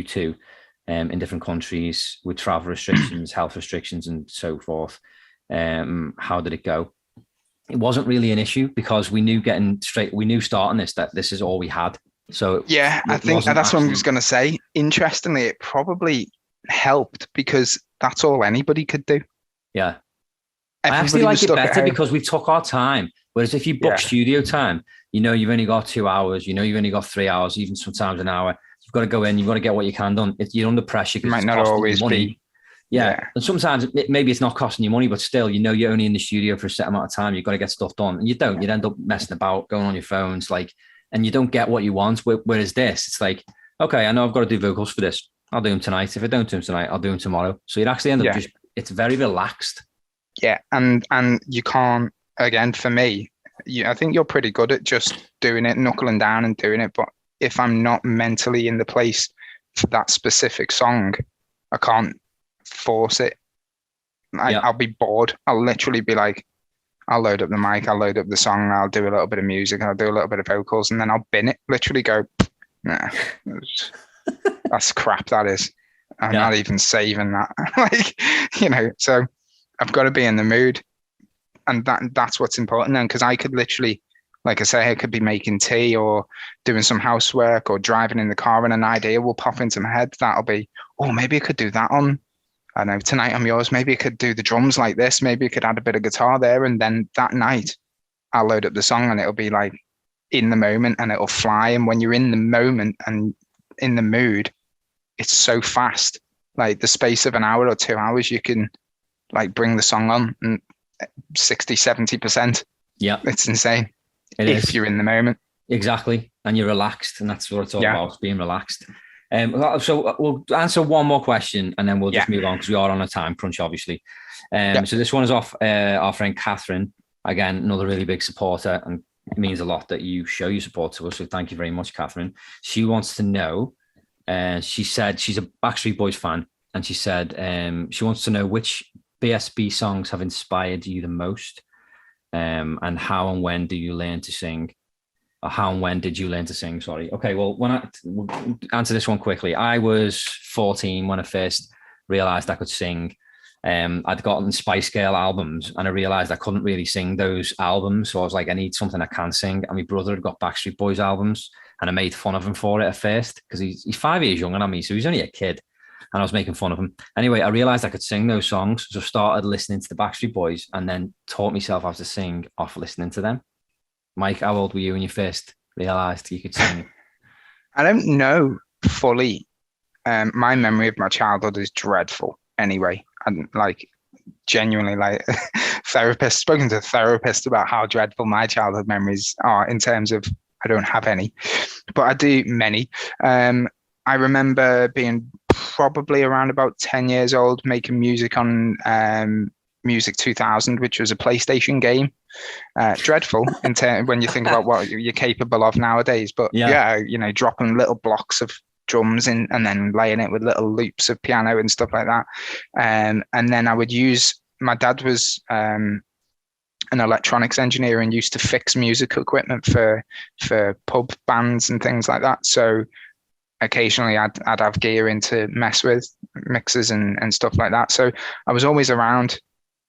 two in different countries with travel restrictions, health restrictions, and so forth. How did it go? It wasn't really an issue because we knew starting this that this is all we had. So yeah, I think that's what I was going to say. Interestingly, it probably helped because that's all anybody could do. Yeah. I actually like it better because we took our time. Whereas if you book studio time, you've only got 2 hours, you've only got 3 hours, even sometimes an hour. You've got to go in, you've got to get what you can done. You're under pressure because it might not always be. Yeah. And sometimes maybe it's not costing you money, but still, you're only in the studio for a set amount of time. You've got to get stuff done. And you'd end up messing about, going on your phones, and you don't get what you want. Whereas this, it's like, okay, I know I've got to do vocals for this. I'll do them tonight. If I don't do them tonight, I'll do them tomorrow. So you'd actually end up it's very relaxed. Yeah. And you can't, again, for me, I think you're pretty good at just doing it, knuckling down and doing it. But if I'm not mentally in the place for that specific song, I can't force it. I'll be bored. I'll literally be like, I'll load up the mic, I'll load up the song, I'll do a little bit of music, I'll do a little bit of vocals, and then I'll bin it. Literally go, nah, that's crap, that is. I'm not even saving that. So I've got to be in the mood. And that's what's important then, because I could literally, like I say, I could be making tea or doing some housework or driving in the car and an idea will pop into my head. That'll be, maybe I could do that on, I don't know, Tonight I'm Yours. Maybe I could do the drums like this. Maybe I could add a bit of guitar there. And then that night I'll load up the song and it'll be like in the moment and it'll fly. And when you're in the moment and in the mood, it's so fast. Like the space of an hour or 2 hours, you can like bring the song on and 60-70%. Yeah, it's insane. If you're in the moment. Exactly, and you're relaxed, and that's what it's all about, being relaxed. So we'll answer one more question and then we'll just move on because we are on a time crunch, obviously. So this one is off our friend Catherine, again, another really big supporter, and it means a lot that you show your support to us, so thank you very much, Catherine. She wants to know, she said she's a Backstreet Boys fan, and she said she wants to know which BSB songs have inspired you the most, and how and when do you learn to sing? Or how and when did you learn to sing? Sorry. Okay, well, we'll answer this one quickly. I was 14 when I first realized I could sing. I'd gotten Spice Girl albums and I realized I couldn't really sing those albums. So I was like, I need something I can sing. And my brother had got Backstreet Boys albums and I made fun of him for it at first because he's 5 years younger than me. So he's only a kid. And I was making fun of him. Anyway, I realized I could sing those songs. So I started listening to the Backstreet Boys and then taught myself how to sing off listening to them. Mike, how old were you when you first realised you could sing? I don't know fully. My memory of my childhood is dreadful anyway. And like genuinely like spoken to a therapist about how dreadful my childhood memories are in terms of I don't have any, but I do many. I remember being probably around about 10 years old, making music on Music 2000, which was a PlayStation game. Dreadful when you think about what you're capable of nowadays. But yeah, dropping little blocks of drums in and then laying it with little loops of piano and stuff like that. And then I would use, my dad was an electronics engineer and used to fix music equipment for pub bands and things like that. So occasionally I'd have gear in to mess with mixers and stuff like that. So I was always around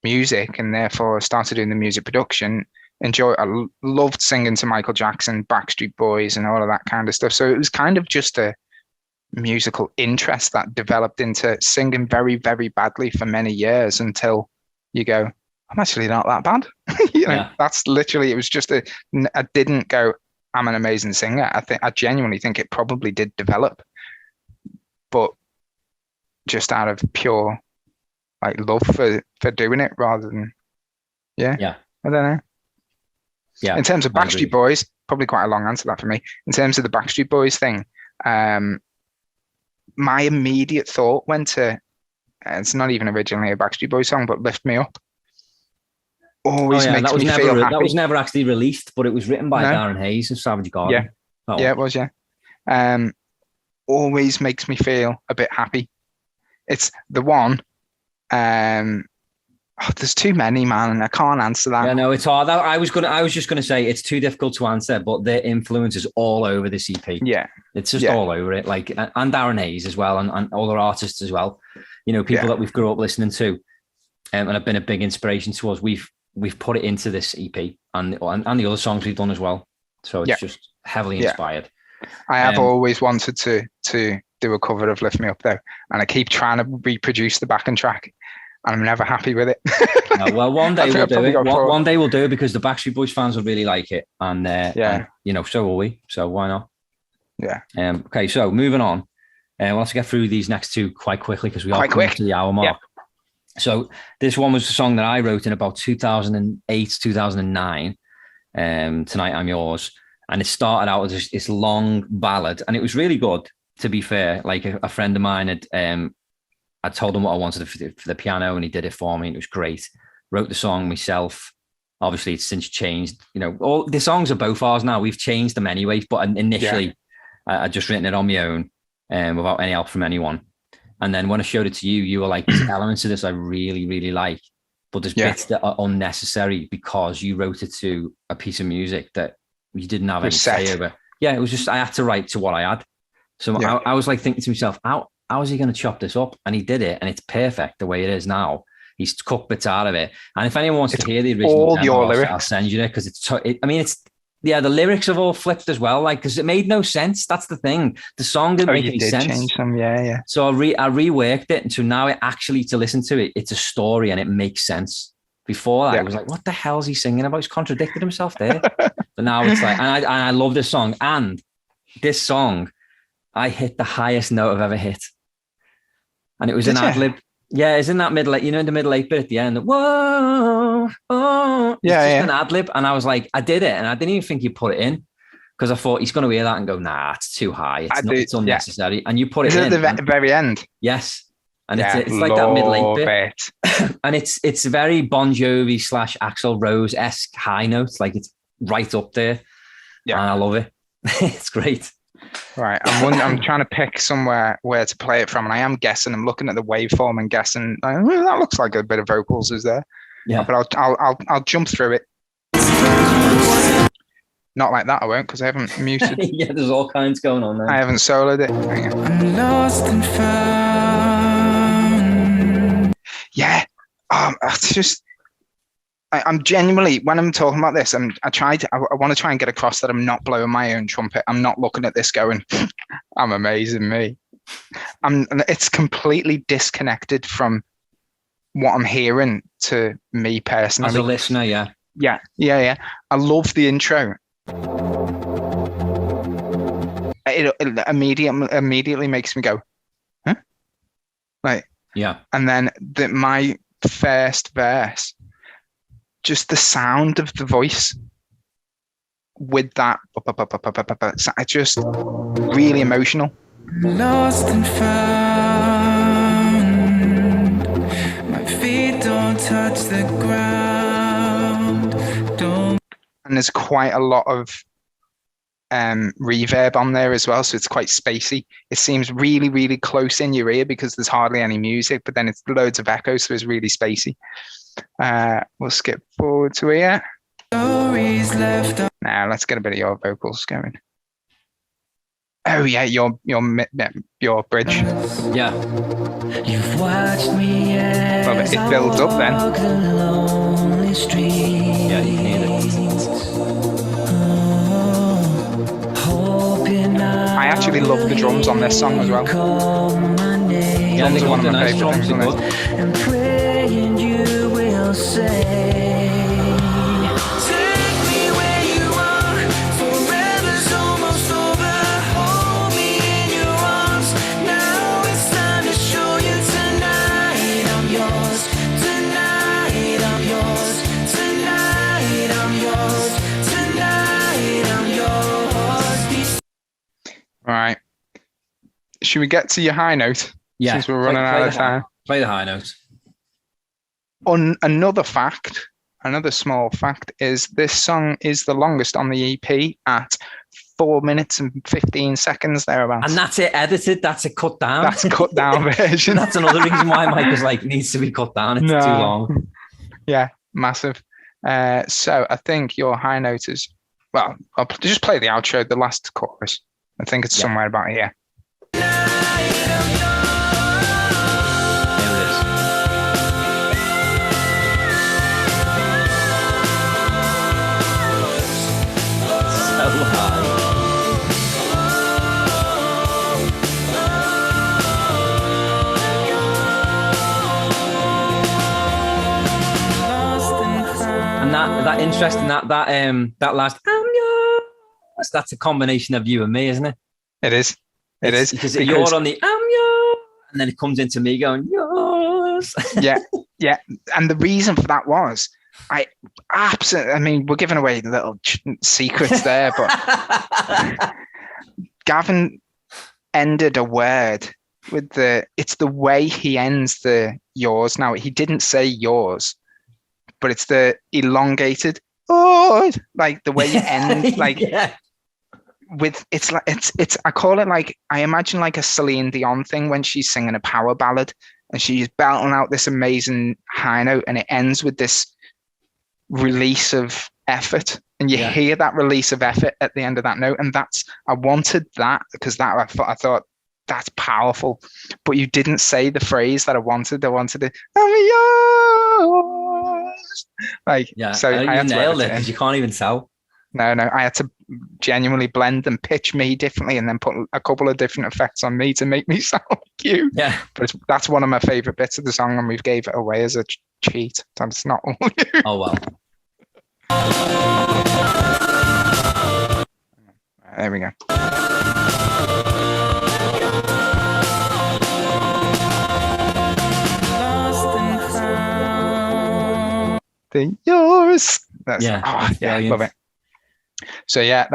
music, and therefore started doing the music production. I loved singing to Michael Jackson, Backstreet Boys, and all of that kind of stuff. So it was kind of just a musical interest that developed into singing very, very badly for many years until you go, I'm actually not that bad. That's literally, it was just I didn't go, I'm an amazing singer. I genuinely think it probably did develop, but just out of pure love for doing it rather than I don't know. In terms of Backstreet Boys, probably quite a long answer that for me. In terms of the Backstreet Boys thing, my immediate thought went to, it's not even originally a Backstreet Boys song, but Lift Me Up. Always makes me feel happy. That was never actually released, but it was written by Darren Hayes of Savage Garden. It was. Always makes me feel a bit happy. It's the one. There's too many, man, and I can't answer that. Yeah, no, it's hard. I was just gonna say it's too difficult to answer, but their influence is all over this EP. Yeah, it's just all over it. And Darren Hayes as well, and other artists as well. People that we've grew up listening to, and have been a big inspiration to us. We've put it into this EP and the other songs we've done as well. So it's just heavily inspired. I have always wanted to do a cover of Lift Me Up though, and I keep trying to reproduce the backing track, and I'm never happy with it. Well, one day we'll do it. One day we'll do it because the Backstreet Boys fans will really like it, and so will we. So why not? Yeah. Okay, so moving on, we'll have to get through these next two quite quickly because we are coming to the hour mark. Yeah. So this one was a song that I wrote in about 2008, 2009. Tonight I'm Yours, and it started out as this long ballad, and it was really good. To be fair, a friend of mine had, I told him what I wanted for the piano, and he did it for me, and it was great. Wrote the song myself. Obviously, it's since changed. All the songs are both ours now. We've changed them anyway, but initially, I'd just written it on my own, without any help from anyone. And then when I showed it to you, you were like, "There's elements of this I really, really like, but there's bits that are unnecessary because you wrote it to a piece of music that you didn't have any say over." Yeah, it was just I had to write to what I had. So I was thinking to myself, how is he going to chop this up? And he did it, and it's perfect the way it is now. He's cut bits out of it. And if anyone wants to hear the original demo, I'll send you it because the lyrics have all flipped as well, because it made no sense. That's the thing. The song didn't make any sense. Change them, yeah. So I reworked it, and so now to listen to it, it's a story and it makes sense. Before that, I was like, what the hell is he singing about? He's contradicted himself there. But now it's and I love this song. And this song, I hit the highest note I've ever hit. And it was an ad-lib. Yeah, it's in that middle, in the middle 8 bit at the end. Whoa, oh. It's just an ad-lib. And I was like, I did it. And I didn't even think you put it in because I thought he's going to hear that and go, nah, it's too high. It's unnecessary. And you put it in. Is it at the very end? Yes. And it's like that middle 8 bit. And it's very Bon Jovi / Axl Rose-esque high notes. It's right up there. Yeah. And I love it. It's great. Right, I'm trying to pick somewhere where to play it from, and I am guessing. I'm looking at the waveform and guessing. That looks like a bit of vocals is there. Yeah, but I'll jump through it. Not like that, I won't, because I haven't muted. Yeah, there's all kinds going on there. I haven't soloed it. I'm lost and found. Yeah, it's just. I'm genuinely, when I'm talking about this, I want to try and get across that I'm not blowing my own trumpet. I'm not looking at this going, I'm amazing me. It's completely disconnected from what I'm hearing to me personally. As a listener, yeah. Yeah. I love the intro. It immediately makes me go, huh? Yeah. And then my first verse, just the sound of the voice with that, it's just really emotional. Lost and found. My feet don't touch the ground. Don't. And there's quite a lot of reverb on there as well, so it's quite spacey. It seems really, really close in your ear because there's hardly any music, but then it's loads of echo, so it's really spacey. We'll skip forward to here. Now let's get a bit of your vocals going. Oh yeah, your bridge. Yeah. You've watched me as Love it. It builds up then. Yeah, you can hear it. I actually love the drums on this song as well. Yeah, Drums are one of my favourite things on this. And praying you will say, take me where you are, forever's almost over, hold me in your arms, now it's time to show you tonight I'm yours, tonight I'm yours, tonight I'm yours, tonight I'm yours. All right. Should we get to your high note? Yeah. Since we're running out of time. Play the high notes. On another small fact is this song is the longest on the EP at 4 minutes and 15 seconds thereabouts. And that's it edited. That's a cut down. That's a cut down version. That's another reason why Mike was like, needs to be cut down. It's too long. Yeah, massive. So I think your high note is, well, I'll just play the outro, the last chorus. I think it's somewhere about here. And that interesting that last I'm yours, that's a combination of you and me, isn't it? It is. It is because you're on the I'm yours, and then it comes into me going yours. Yeah. And the reason for that was I mean, we're giving away little secrets there, but Gavin ended a word with it's the way he ends the yours. Now, he didn't say yours, but it's the elongated, like the way you end, like with, it's like, it's, I call it like, I imagine like a Celine Dion thing when she's singing a power ballad and she's belting out this amazing high note and it ends with this release of effort, and you hear that release of effort at the end of that note, and I wanted that because I thought that's powerful, but you didn't say the phrase that I wanted it, I'm yours, like, so I had to nail it because you can't even tell. No, I had to genuinely blend and pitch me differently and then put a couple of different effects on me to make me sound like you. Yeah. But that's one of my favorite bits of the song, and we've gave it away as a cheat. That's not all you. Oh, well. There we go. The yours. That's, love it. So yeah,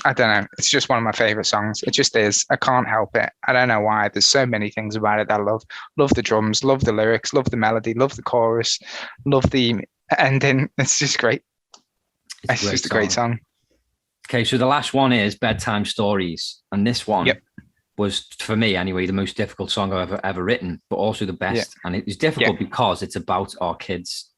I don't know. It's just one of my favorite songs. It just is. I can't help it. I don't know why. There's so many things about it that I love. Love the drums, love the lyrics, love the melody, love the chorus, love the ending. It's just great. It's just a great song. Okay, so the last one is Bedtime Stories. And this one was, for me anyway, the most difficult song I've ever written, but also the best. Yeah. And it was difficult because it's about our kids.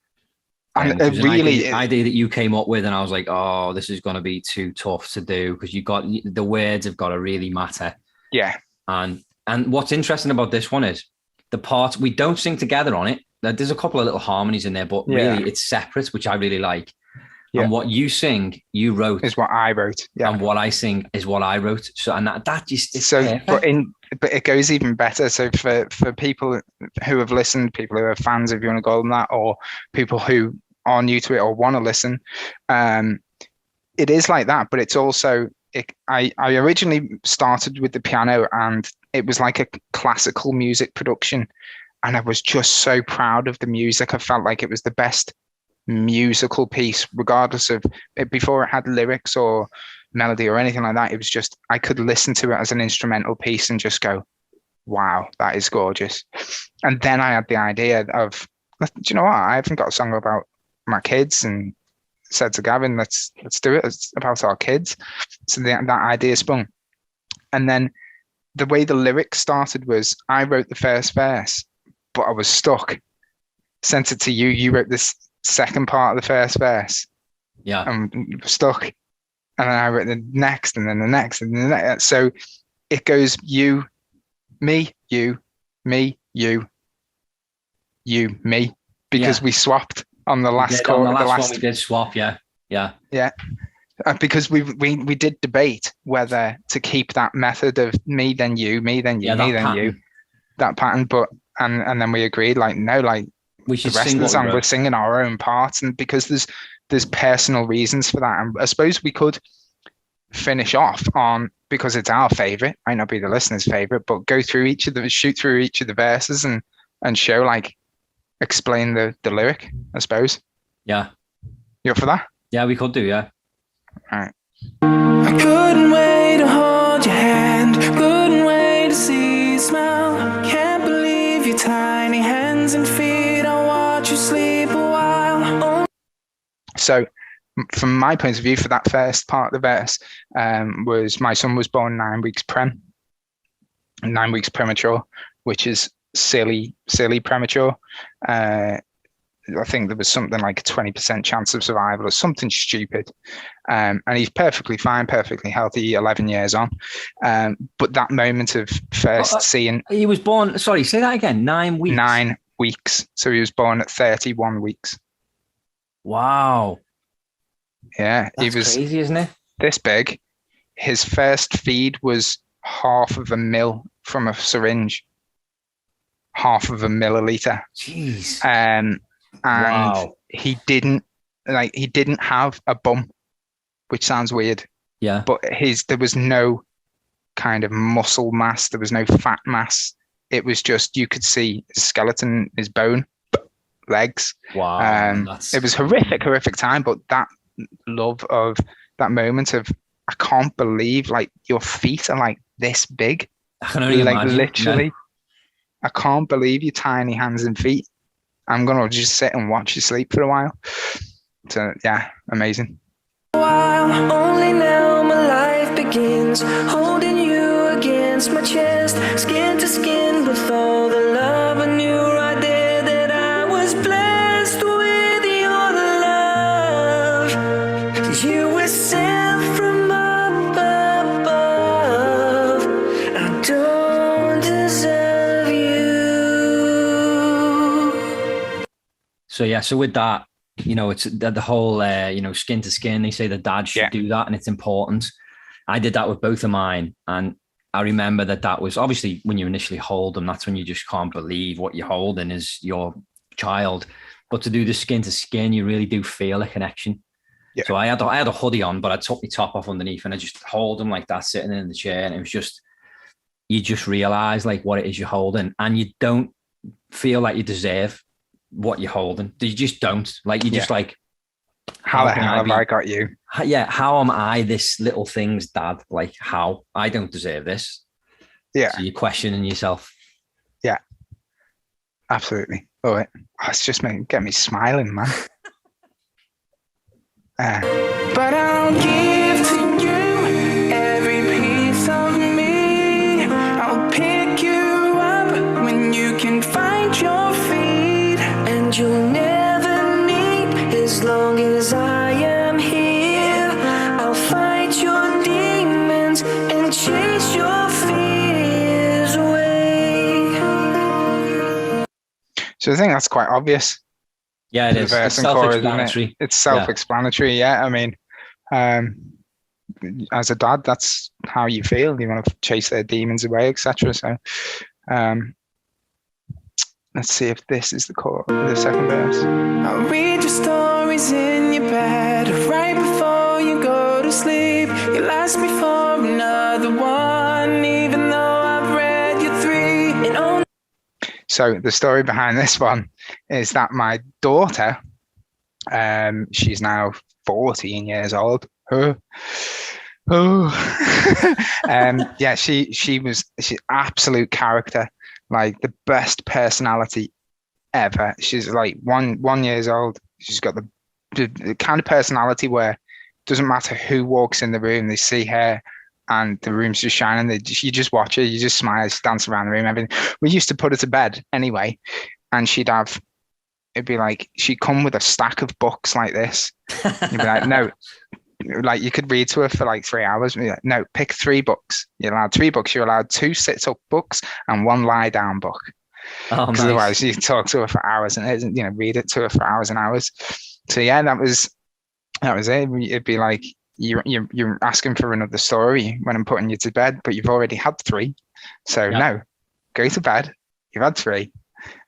And it really idea that you came up with, and I was like, oh, this is going to be too tough to do because the words have got to really matter. Yeah. And what's interesting about this one is the parts we don't sing together on it. There's a couple of little harmonies in there, but really it's separate, which I really like. Yeah. And what you sing, you wrote, is what I wrote. Yeah. And what I sing is what I wrote. So and that just is so. But it goes even better. So for people who have listened, people who are fans, if you want to call them that, or people who are new to it or want to listen, it is like that. But it's also I originally started with the piano, and it was like a classical music production, and I was just so proud of the music. I felt like it was the best musical piece, regardless of it, before it had lyrics or melody or anything like that. It was just, I could listen to it as an instrumental piece and just go, wow, that is gorgeous. And then I had the idea of, do you know what? I haven't got a song about my kids, and said to Gavin, let's do it. It's about our kids. So that idea spun. And then the way the lyrics started was, I wrote the first verse, but I was stuck. Sent it to you. You wrote this second part of the first verse. Yeah. I'm stuck. And then I wrote the next, and then the next, and then the next. So it goes you, me, you, me, you, me, because we swapped on the last chord. On the last one we did swap, yeah. Because we did debate whether to keep that method of me then you, me then you, me then pattern. You, that pattern. But and then we agreed, like, no, like we should the rest of the song we're singing our own parts, and because there's personal reasons for that. And I suppose we could finish off on, because it's our favorite, might not be the listener's favorite, but shoot through each of the verses and show, like, explain the lyric, I suppose. Yeah. You up for that? Yeah, we could do, yeah. All right. I couldn't wait to hold your hand, couldn't wait to see you smile. Can't believe your tiny hands and feet, I'll watch you sleep a while. So from my point of view, for that first part of the verse, was my son was born 9 weeks premature, which is silly premature. I think there was something like a 20% chance of survival or something stupid. And he's perfectly fine, perfectly healthy, 11 years on. But that moment of first seeing... He was born... Sorry, say that again. 9 weeks? 9 weeks. So he was born at 31 weeks. Wow. Yeah. That's he was crazy, isn't it? This big. His first feed was 1/2 ml from a syringe. 1/2 milliliter. Jeez. And wow. he didn't have a bum, which sounds weird. Yeah. But there was no kind of muscle mass, there was no fat mass. It was just, you could see his skeleton, his bone, legs. Wow. It was horrific time, but that love of that moment of, I can't believe, like, your feet are like this big. I can only imagine. Literally. Yeah. I can't believe your tiny hands and feet. I'm going to just sit and watch you sleep for a while. So, yeah, amazing. Only now my life begins, holding you against my chest, skin to skin with all the love I knew right there, that I was blessed with your love. You were sent from up above. I don't deserve you. So with that, it's the whole, skin to skin. They say the dad should do that, and it's important. I did that with both of mine. And I remember that was obviously when you initially hold them, that's when you just can't believe what you're holding is your child. But to do the skin to skin, you really do feel a connection. Yeah. So I had a hoodie on, but I took my top off underneath and I just hold them like that, sitting in the chair. And it was just, you just realize like what it is you're holding, and you don't feel like you deserve what you're holding. You just don't. Like, you just like, how the hell have I got you? Yeah, how am I this little thing's dad? Like, how? I don't deserve this. Yeah. So you're questioning yourself. Yeah, absolutely. Oh, it's just get me smiling, man. But I'll give to you every piece of me. I'll pick you up when you can find your feet, and you'll never need as long as I am here. I'll fight your demons and chase your fears away. So I think that's quite obvious. Yeah, it is. It's self-explanatory. It's self-explanatory. Yeah. I mean, as a dad, that's how you feel. You want to chase their demons away, etc. So, let's see if this is the second verse. I'll read your stories in your bed right before you go to sleep. You'll ask me for another one, even though I've read you 3. And so the story behind this one is that my daughter, she's now 14 years old. Oh, yeah, she's absolute character, like the best personality ever. She's like 1 years old. She's got the kind of personality where it doesn't matter who walks in the room, they see her and the room's just shining. You just watch her, you just smile, she dance around the room, everything. We used to put her to bed anyway, and it'd be like, she'd come with a stack of books like this. You'd be like, no, like you could read to her for like 3 hours. Like, no, pick 3 books. You're allowed 3 books. You're allowed 2 sit-up books and 1 lie-down book. Oh, nice. Otherwise, you can talk to her for hours and read it to her for hours and hours. So yeah, that was it. It'd be like you're asking for another story when I'm putting you to bed, but you've already had 3. So no, go to bed. You've had 3.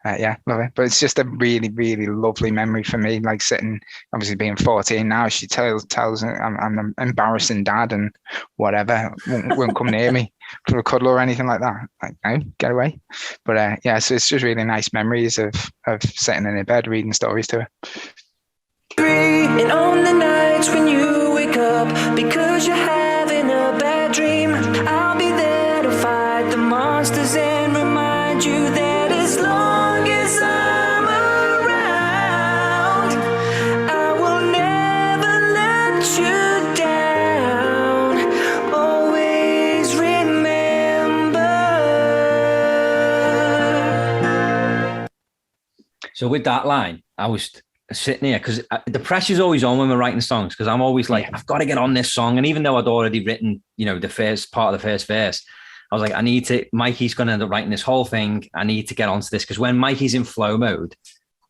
Yeah, love it. But it's just a really, really lovely memory for me. Like sitting, obviously being 14 now, she tells I'm an embarrassing dad and whatever, won't come near me for a cuddle or anything like that. Like, no, get away. But yeah, so it's just really nice memories of sitting in her bed reading stories to her. And on the nights when you wake up because you're having a bad dream, I'll be there to fight the monsters and remind you that as long as I'm around, I will never let you down. Always remember. So with that line, I was sitting here because the pressure's always on when we're writing songs, because I'm always like, I've got to get on this song. And even though I'd already written, the first part of the first verse, I was like, Mikey's going to end up writing this whole thing. I need to get onto this, because when Mikey's in flow mode,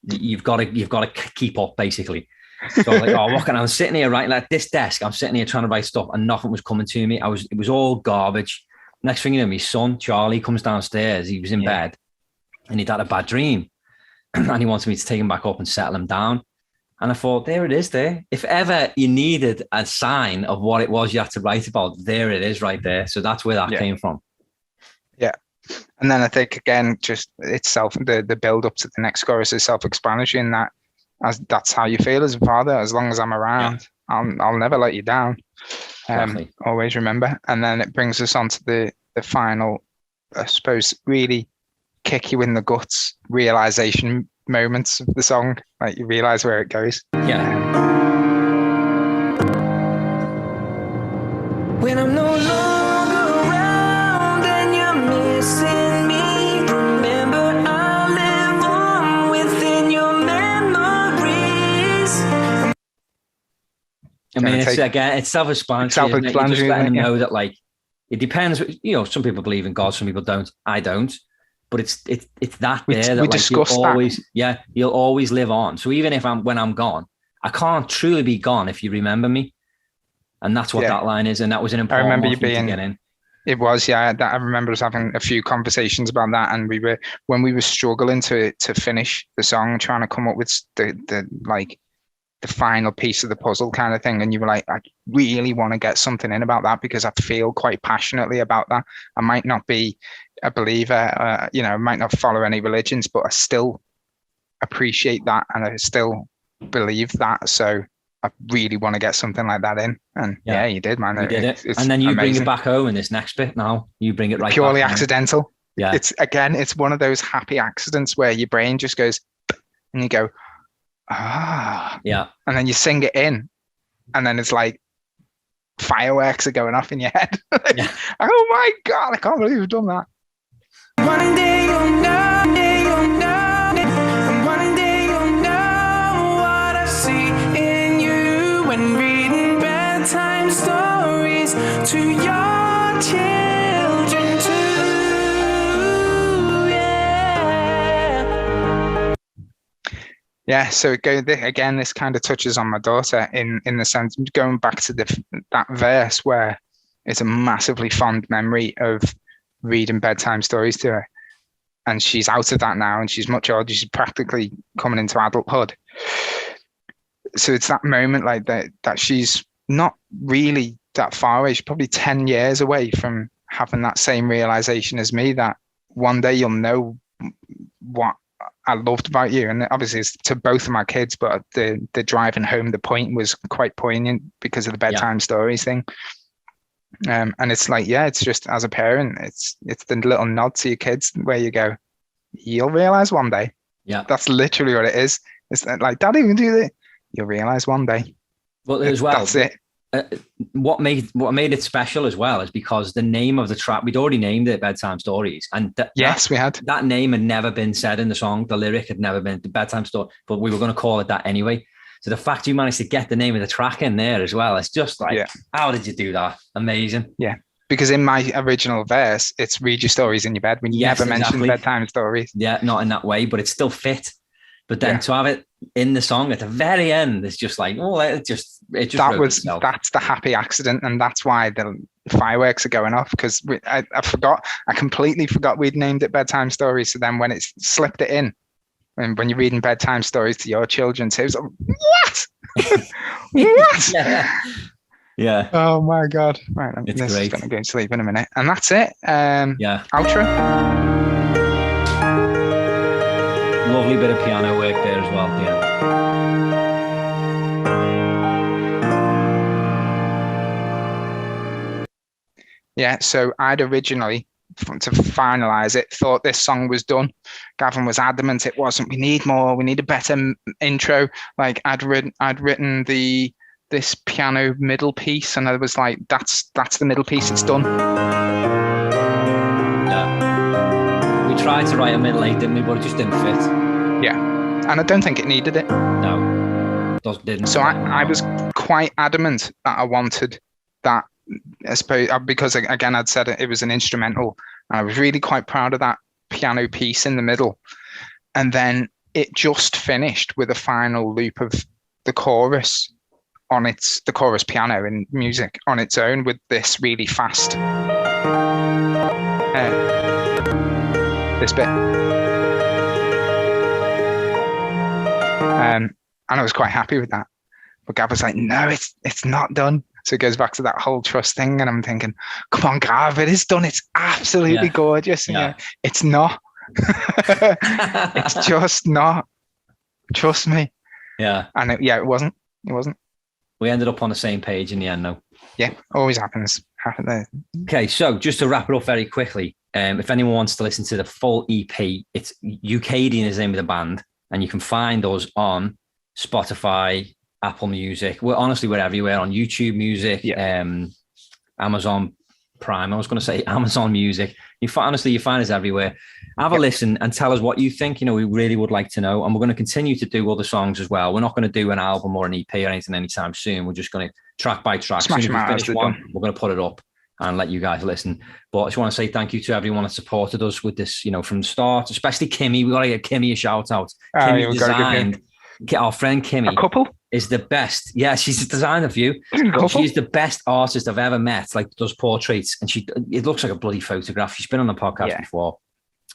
you've got to keep up basically. So I was like, I'm sitting here writing at this desk. I'm sitting here trying to write stuff and nothing was coming to me. It was all garbage. Next thing you know, my son, Charlie, comes downstairs. He was in bed and he'd had a bad dream. And he wanted me to take him back up and settle him down. And I thought, there it is there. If ever you needed a sign of what it was you had to write about, there it is right there. So that's where that came from. Yeah. And then I think, again, just itself, the build up to the next chorus is self-explanatory in that that's how you feel as a father. As long as I'm around, I'll never let you down. Always remember. And then it brings us on to the final, I suppose, really kick you in the guts realization moments of the song. Like you realize where it goes. When I'm no longer around and you're missing me, remember I live on within your memories. I mean, it's self-explanatory. You're just letting them know that, like, it depends. Some people believe in God, some people don't. I don't. But it's that there that we discussed you'll always live on. So even when I'm gone, I can't truly be gone if you remember me. And that's what that line is. And that was an important one for me to get in. It was, I remember us having a few conversations about that. And when we were struggling to finish the song, trying to come up with the final piece of the puzzle kind of thing. And you were like, I really want to get something in about that because I feel quite passionately about that. I might not be a believer, I might not follow any religions, but I still appreciate that and I still believe that. So I really want to get something like that in. And you did, man. You did it. And then you bring it back home in this next bit now. You bring it right purely back accidental. Yeah. It's one of those happy accidents where your brain just goes and you go, yeah. And then you sing it in and then it's like fireworks are going off in your head. Oh my God, I can't believe we've done that. One day you'll know, and one day you'll know what I see in you when reading bedtime stories to your children too. Yeah, so again, this kind of touches on my daughter in the sense, going back to that verse where it's a massively fond memory of reading bedtime stories to her. And she's out of that now and she's much older. She's practically coming into adulthood. So it's that moment like that she's not really that far away. She's probably 10 years away from having that same realization as me, that one day you'll know what I loved about you. And obviously it's to both of my kids, but the driving home the point was quite poignant because of the bedtime stories thing. And it's like, yeah, it's just as a parent, it's the little nod to your kids where you go, you'll realize one day. Yeah, that's literally what it is. It's like, Daddy, we can do that. You'll realize one day. Well, as well, that's it. What made it special as well is because the name of the track, we'd already named it Bedtime Stories, and yes, we had. That name had never been said in the song. The lyric had never been the Bedtime Story, but we were going to call it that anyway. So the fact you managed to get the name of the track in there as well, it's just like, how did you do that? Amazing. Yeah, because in my original verse, it's read your stories in your bed. We never mentioned bedtime stories. Yeah, not in that way, but it still fit. But then to have it in the song at the very end, it's just like, oh, that's the happy accident, and that's why the fireworks are going off, because I completely forgot we'd named it Bedtime Stories. So then when it slipped it in, and when you're reading bedtime stories to your children too, it's like, what? What? Yeah. Oh my God. Right. It's this great. is going to go to sleep in a minute. And that's it. Outro. Lovely bit of piano work there as well. Yeah. So I'd originally, to finalize it, thought this song was done. Gavin was adamant it wasn't. We need more. We need a better intro. Like I'd written this piano middle piece, and I was like, that's the middle piece. It's done. Yeah. We tried to write a middle eight, didn't we? But it just didn't fit. Yeah. And I don't think it needed it. No. It didn't. So I was quite adamant that I wanted that. I suppose because again I'd said it was an instrumental, and I was really quite proud of that piano piece in the middle, and then it just finished with a final loop of the chorus the chorus piano in music on its own with this really fast this bit, and I was quite happy with that, but Gav was like, no, it's not done. So it goes back to that whole trust thing. And I'm thinking, come on, Gav, it is done. It's absolutely gorgeous. Yeah. It's not. It's just not. Trust me. Yeah. And it wasn't. It wasn't. We ended up on the same page in the end, though. Yeah, always happens. Okay, so just to wrap it up very quickly, if anyone wants to listen to the full EP, it's Ukdian is the name of the band, and you can find us on Spotify, Apple Music. We're everywhere, on YouTube Music, Amazon Prime. I was going to say Amazon Music. You find us everywhere. Have a listen and tell us what you think. We really would like to know. And we're going to continue to do other songs as well. We're not going to do an album or an EP or anything anytime soon. We're just going to track by track. Smash them out. We're going to put it up and let you guys listen. But I just want to say thank you to everyone that supported us with this, from the start, especially Kimmy. We got to give Kimmy a shout out. Kimmy designed. Our friend Kimmy. A couple? Is the best. Yeah, she's designed a few. She's the best artist I've ever met. Like, does portraits, and it looks like a bloody photograph. She's been on the podcast before.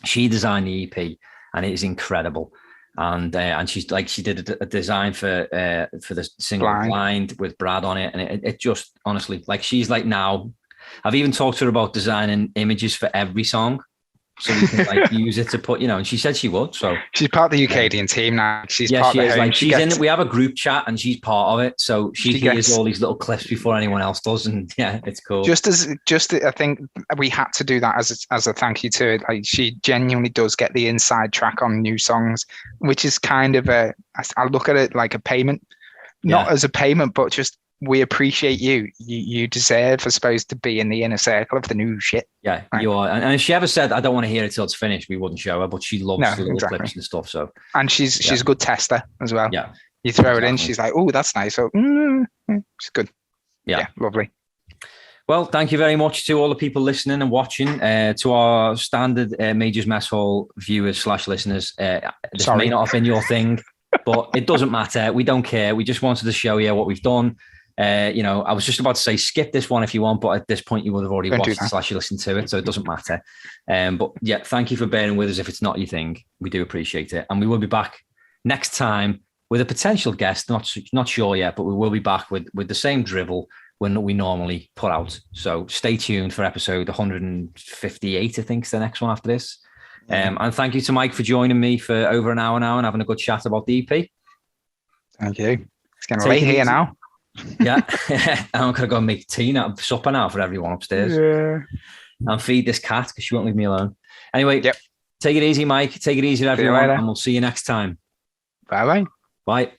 She designed the EP, and it is incredible. And she's like, she did a design for the single Blind with Brad on it, and it just honestly, like, she's like, now I've even talked to her about designing images for every song, so we can use it to put, and she said she would. So she's part of the Ukdian team now. She's part of the home. Like, she's in it. We have a group chat and she's part of it. So she hears all these little clips before anyone else does. And it's cool. I think we had to do that as a thank you to it. Like, she genuinely does get the inside track on new songs, which is kind of I look at it like a payment, not as a payment, but just, we appreciate you. You deserve, I suppose, to be in the inner circle of the new shit. Yeah, right? You are. And if she ever said, I don't want to hear it till it's finished, we wouldn't show her, but she loves the little clips and stuff. So, and she's a good tester as well. Yeah. You throw it in, she's like, oh, that's nice. So it's good. Yeah, lovely. Well, thank you very much to all the people listening and watching, to our standard Majors Mess Hall viewers / listeners. This may not have been your thing, but it doesn't matter. We don't care. We just wanted to show you what we've done. I was just about to say skip this one if you want, but at this point you would have already watched it / listened to it, so it doesn't matter. But yeah, thank you for bearing with us. If it's not your thing, we do appreciate it, and we will be back next time with a potential guest. Not sure yet, but we will be back with the same drivel when we normally put out. So stay tuned for episode 158. I think is the next one after this. And thank you to Mike for joining me for over an hour now and having a good chat about the EP. Thank you. It's getting late here now. Yeah. I'm going to go and make tea now, supper now for everyone upstairs. Yeah. And feed this cat because she won't leave me alone. Anyway, Take it easy, Mike. Take it easy, everyone. And we'll see you next time. Bye-bye. Bye.